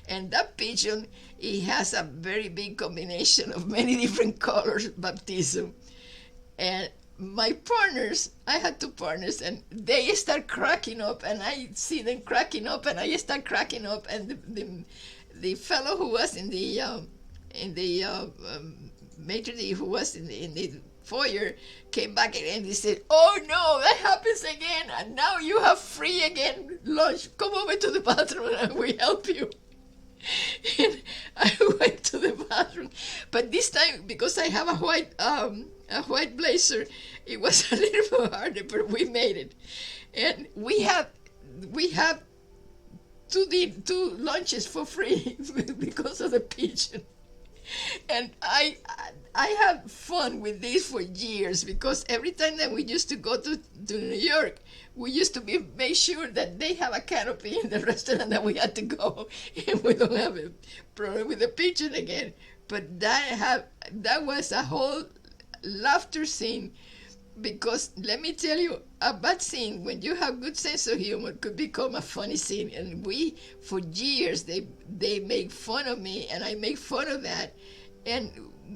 And that pigeon, it has a very big combination of many different colors, baptism. And my partners, I had two partners, and they start cracking up, and I see them cracking up, and I start cracking up. And the fellow who was in the maitre d', who was in the foyer, came back and he said, oh no, that happens again, and now you have free again lunch. Come over to the bathroom and we help you. And I went to the bathroom, but this time, because I have a white blazer, it was a little bit harder, but we made it. And we have two lunches for free because of the pigeon. And I had fun with this for years, because every time that we used to go to New York, we used to make sure that they have a canopy in the restaurant that we had to go, and we don't have a problem with the pigeon again. But that was a whole laughter scene, because let me tell you, a bad scene, when you have good sense of humor, could become a funny scene. And for years, they make fun of me, and I make fun of that. And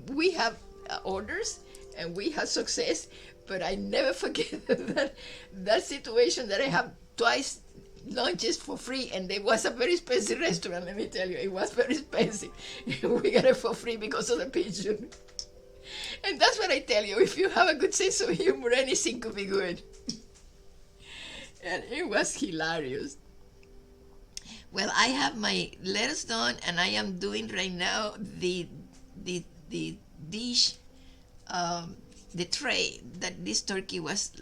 we have orders, and we have success, but I never forget that situation that I have twice lunches for free, and it was a very expensive restaurant, let me tell you. It was very expensive. We got it for free because of the pigeon. And that's what I tell you. If you have a good sense of humor, anything could be good. And it was hilarious. Well, I have my lettuce done, and I am doing right now the dish, the tray that this turkey was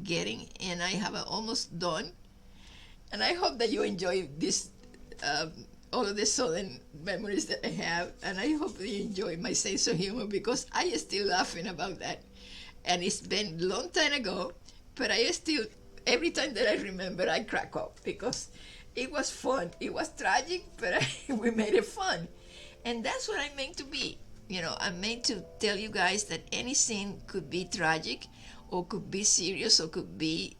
getting, and I have it almost done. And I hope that you enjoy this, all of the sudden memories that I have, and I hope that you enjoy my sense of humor, because I am still laughing about that. And it's been a long time ago, but I still, every time that I remember, I crack up, because it was fun. It was tragic, but we made it fun. And that's what I'm meant to be. You know, I'm meant to tell you guys that any scene could be tragic, or could be serious, or could be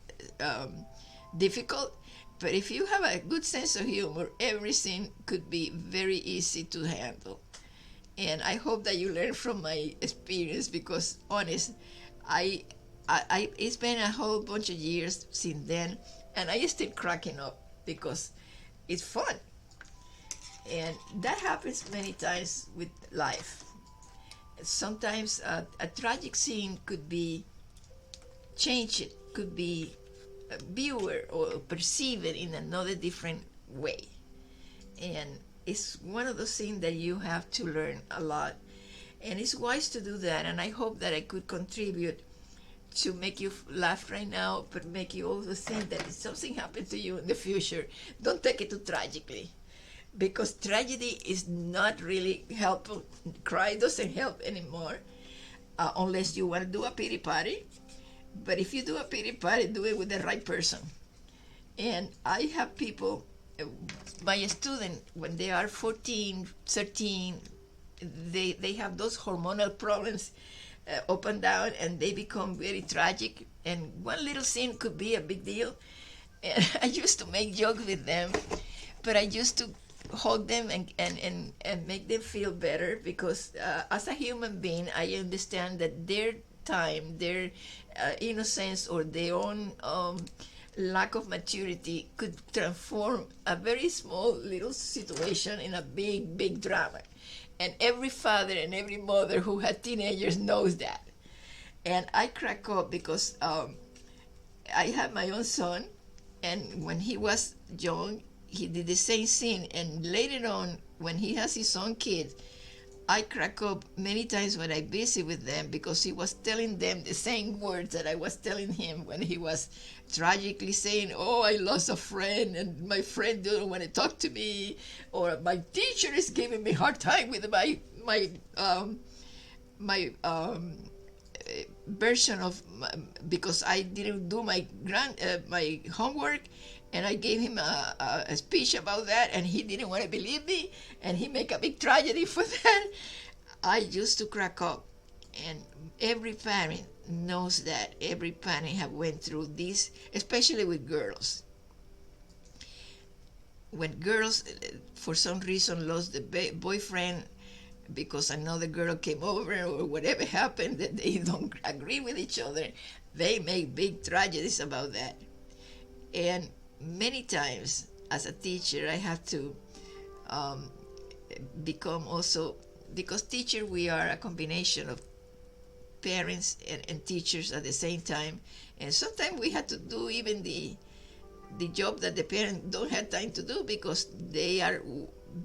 difficult. But if you have a good sense of humor, every scene could be very easy to handle. And I hope that you learn from my experience, because honest, it's been a whole bunch of years since then, and I still cracking up because it's fun. And that happens many times with life. Sometimes a tragic scene could be changed, could be viewer or perceive it in another different way. And it's one of those things that you have to learn a lot. And it's wise to do that. And I hope that I could contribute to make you laugh right now, but make you also think that if something happens to you in the future, don't take it too tragically. Because tragedy is not really helpful. Cry doesn't help anymore, unless you want to do a pity party. But if you do a pity party, do it with the right person. And I have people, my student, when they are 14, 13, they have those hormonal problems up and down, and they become very tragic. And one little scene could be a big deal. And I used to make jokes with them, but I used to hold them and make them feel better, because as a human being, I understand that their time, their innocence, or their own lack of maturity could transform a very small little situation in a big, big drama. And every father and every mother who had teenagers knows that. And I crack up because I have my own son, and when he was young, he did the same thing. And later on, when he has his own kids, I crack up many times when I visit with them, because he was telling them the same words that I was telling him when he was tragically saying, "Oh, I lost a friend, and my friend doesn't want to talk to me," or "My teacher is giving me a hard time with my version of because I didn't do my my homework, and I gave him a speech about that, and he didn't want to believe me, and he make a big tragedy for that." I used to crack up, and every parent knows that. Every parent have went through this, especially with girls. When girls, for some reason, lost the boyfriend because another girl came over, or whatever happened, that they don't agree with each other, they make big tragedies about that. And many times, as a teacher, I have to become also, because teacher, we are a combination of parents and teachers at the same time, and sometimes we have to do even the job that the parents don't have time to do, because they are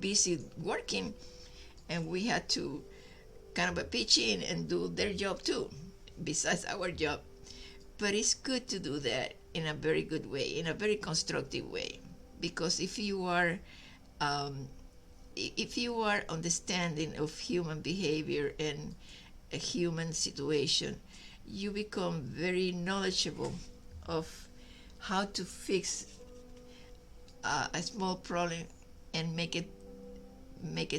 busy working, and we had to kind of pitch in and do their job too, besides our job. But it's good to do that in a very good way, in a very constructive way, because if you are understanding of human behavior and a human situation, you become very knowledgeable of how to fix a small problem and make it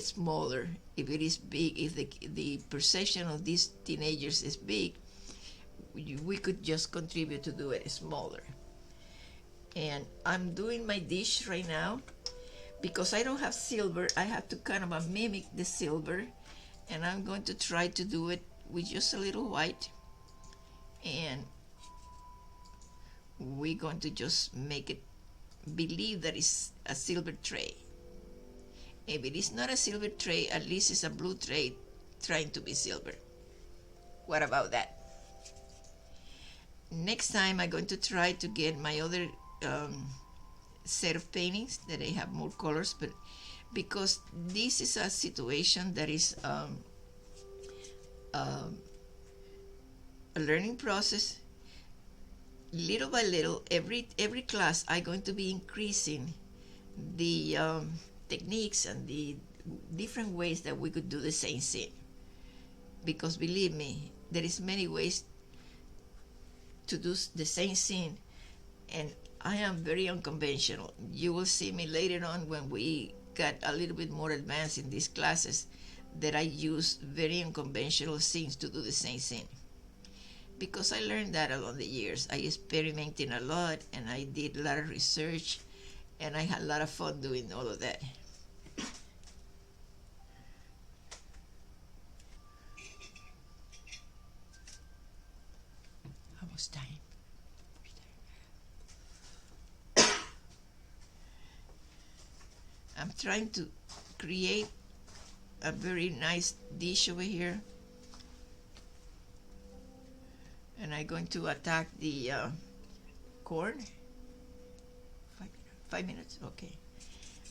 smaller. If it is big, if the perception of these teenagers is big, we could just contribute to do it smaller. And I'm doing my dish right now. Because I don't have silver, I have to kind of mimic the silver, and I'm going to try to do it with just a little white, and we're going to just make it believe that it's a silver tray. If it is not a silver tray, at least it's a blue tray trying to be silver. What about that? Next time I'm going to try to get my other set of paintings that I have more colors, but because this is a situation that is a learning process, little by little, every class I'm going to be increasing the techniques and the different ways that we could do the same scene. Because believe me, there is many ways to do the same scene, and I am very unconventional. You will see me later on when we got a little bit more advanced in these classes that I use very unconventional scenes to do the same scene. Because I learned that along the years. I experimented a lot and I did a lot of research and I had a lot of fun doing all of that. Almost time. I'm trying to create a very nice dish over here, and I'm going to attack the corn. 5 minutes? Okay.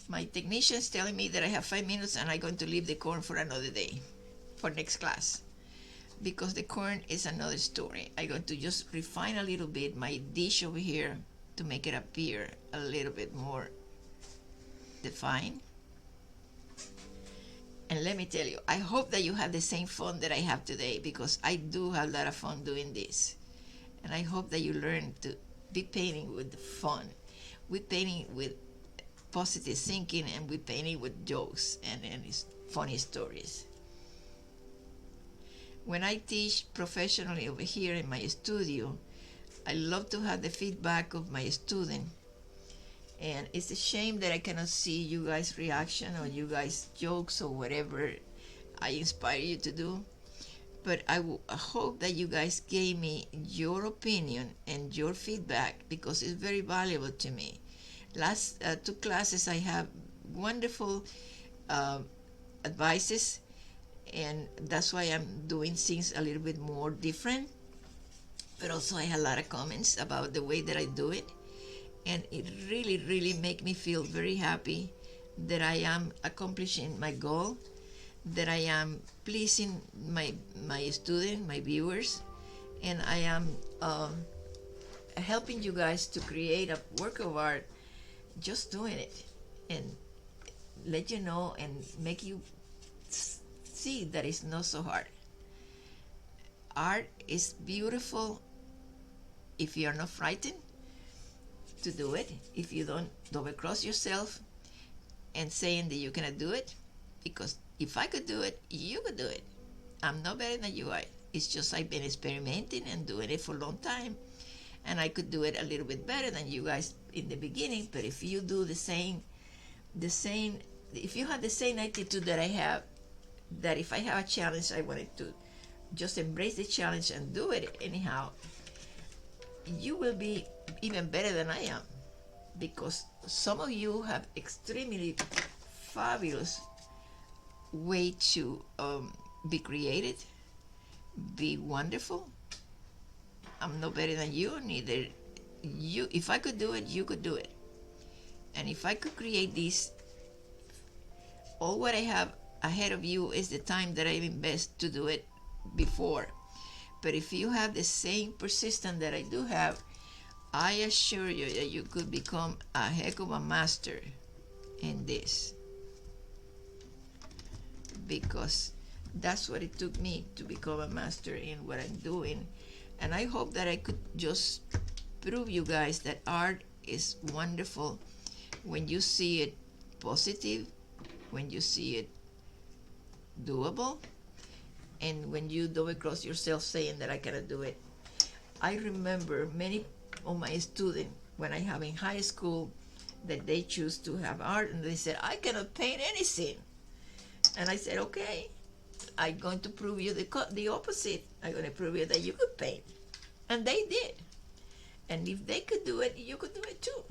My technician is telling me that I have 5 minutes and I'm going to leave the corn for another day, for next class, because the corn is another story. I'm going to just refine a little bit my dish over here to make it appear a little bit more defined. And let me tell you, I hope that you have the same fun that I have today, because I do have a lot of fun doing this. And I hope that you learn to be painting with fun. We're painting with positive thinking, and we're painting with jokes and funny stories. When I teach professionally over here in my studio, I love to have the feedback of my student. And it's a shame that I cannot see you guys' reaction or you guys' jokes or whatever I inspire you to do. But I hope that you guys gave me your opinion and your feedback, because it's very valuable to me. Last 2 classes I have wonderful advices, and that's why I'm doing things a little bit more different. But also I had a lot of comments about the way that I do it. And it really make me feel very happy that I am accomplishing my goal, that I am pleasing my student, my viewers, and I am helping you guys to create a work of art, just doing it, and let you know and make you see that it's not so hard. Art is beautiful if you are not frightened to do it, if you don't double cross yourself and saying that you cannot do it, because if I could do it, you could do it. I'm not better than you are. It's just I've been experimenting and doing it for a long time, and I could do it a little bit better than you guys in the beginning. But if you do the same, if you have the same attitude that I have, that if I have a challenge, I wanted to just embrace the challenge and do it anyhow, you will be even better than I am, because some of you have extremely fabulous way to be creative, be wonderful. I'm no better than you, neither you. If I could do it, you could do it. And if I could create this, all what I have ahead of you is the time that I've invested to do it before. But if you have the same persistence that I do have, I assure you that you could become a heck of a master in this, because that's what it took me to become a master in what I'm doing. And I hope that I could just prove you guys that art is wonderful when you see it positive, when you see it doable, and when you double cross yourself saying that I cannot do it. I remember many of my students when I have in high school that they choose to have art, and they said, I cannot paint anything. And I said, okay, I'm going to prove you the opposite. I'm going to prove you that you could paint. And they did. And if they could do it, you could do it too.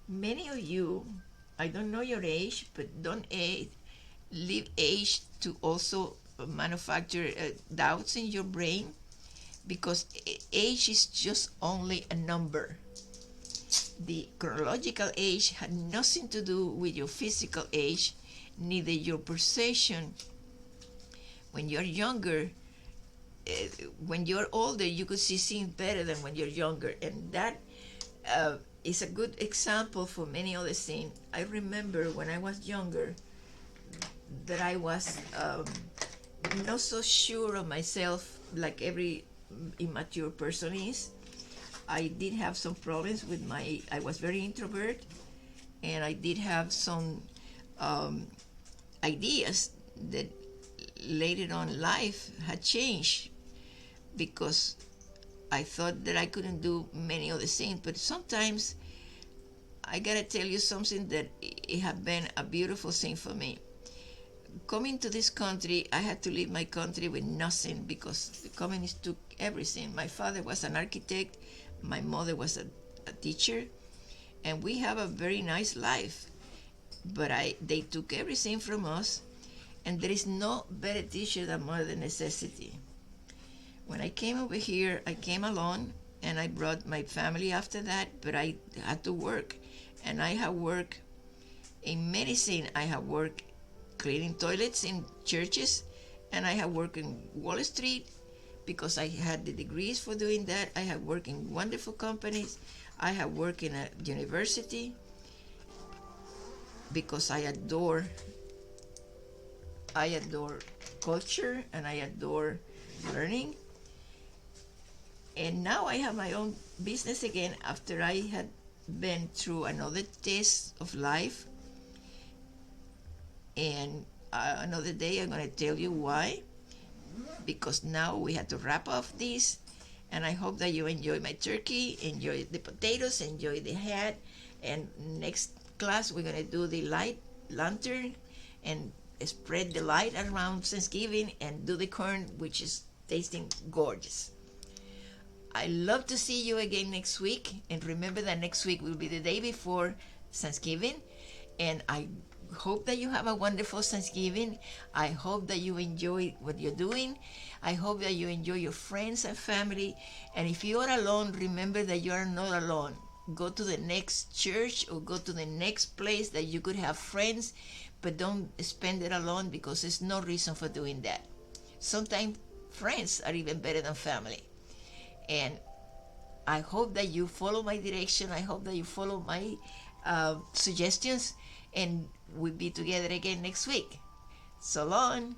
Many of you, I don't know your age, but don't leave age to also manufacture doubts in your brain, because age is just only a number. The chronological age had nothing to do with your physical age, neither your perception. When you're younger, when you're older, you could see things better than when you're younger, and that is a good example for many other things. I remember when I was younger that I was not so sure of myself like every immature person is. I did have some problems with I was very introvert, and I did have some ideas that later on life had changed, because I thought that I couldn't do many other things. But sometimes I gotta tell you something that it had been a beautiful thing for me. Coming to this country, I had to leave my country with nothing, because the communists took everything. My father was an architect, my mother was a teacher, and we have a very nice life. But they took everything from us, and there is no better teacher than mother necessity. When I came over here, I came alone, and I brought my family after that, but I had to work. And I have worked in medicine. I have worked cleaning toilets in churches, and I have worked in Wall Street because I had the degrees for doing that. I have worked in wonderful companies. I have worked in a university because I adore culture and I adore learning. And now I have my own business again after I had been through another test of life. And another day I'm going to tell you why, because now we have to wrap up this. And I hope that you enjoy my turkey, enjoy the potatoes, enjoy the hat. And next class we're going to do the light lantern and spread the light around Thanksgiving and do the corn, which is tasting gorgeous. I love to see you again next week. And remember that next week will be the day before Thanksgiving. And I hope that you have a wonderful Thanksgiving. I hope that you enjoy what you're doing. I hope that you enjoy your friends and family. And if you are alone, remember that you are not alone. Go to the next church or go to the next place that you could have friends, but don't spend it alone, because there's no reason for doing that. Sometimes friends are even better than family. And I hope that you follow my direction. I hope that you follow my suggestions, and we'll be together again next week. So long.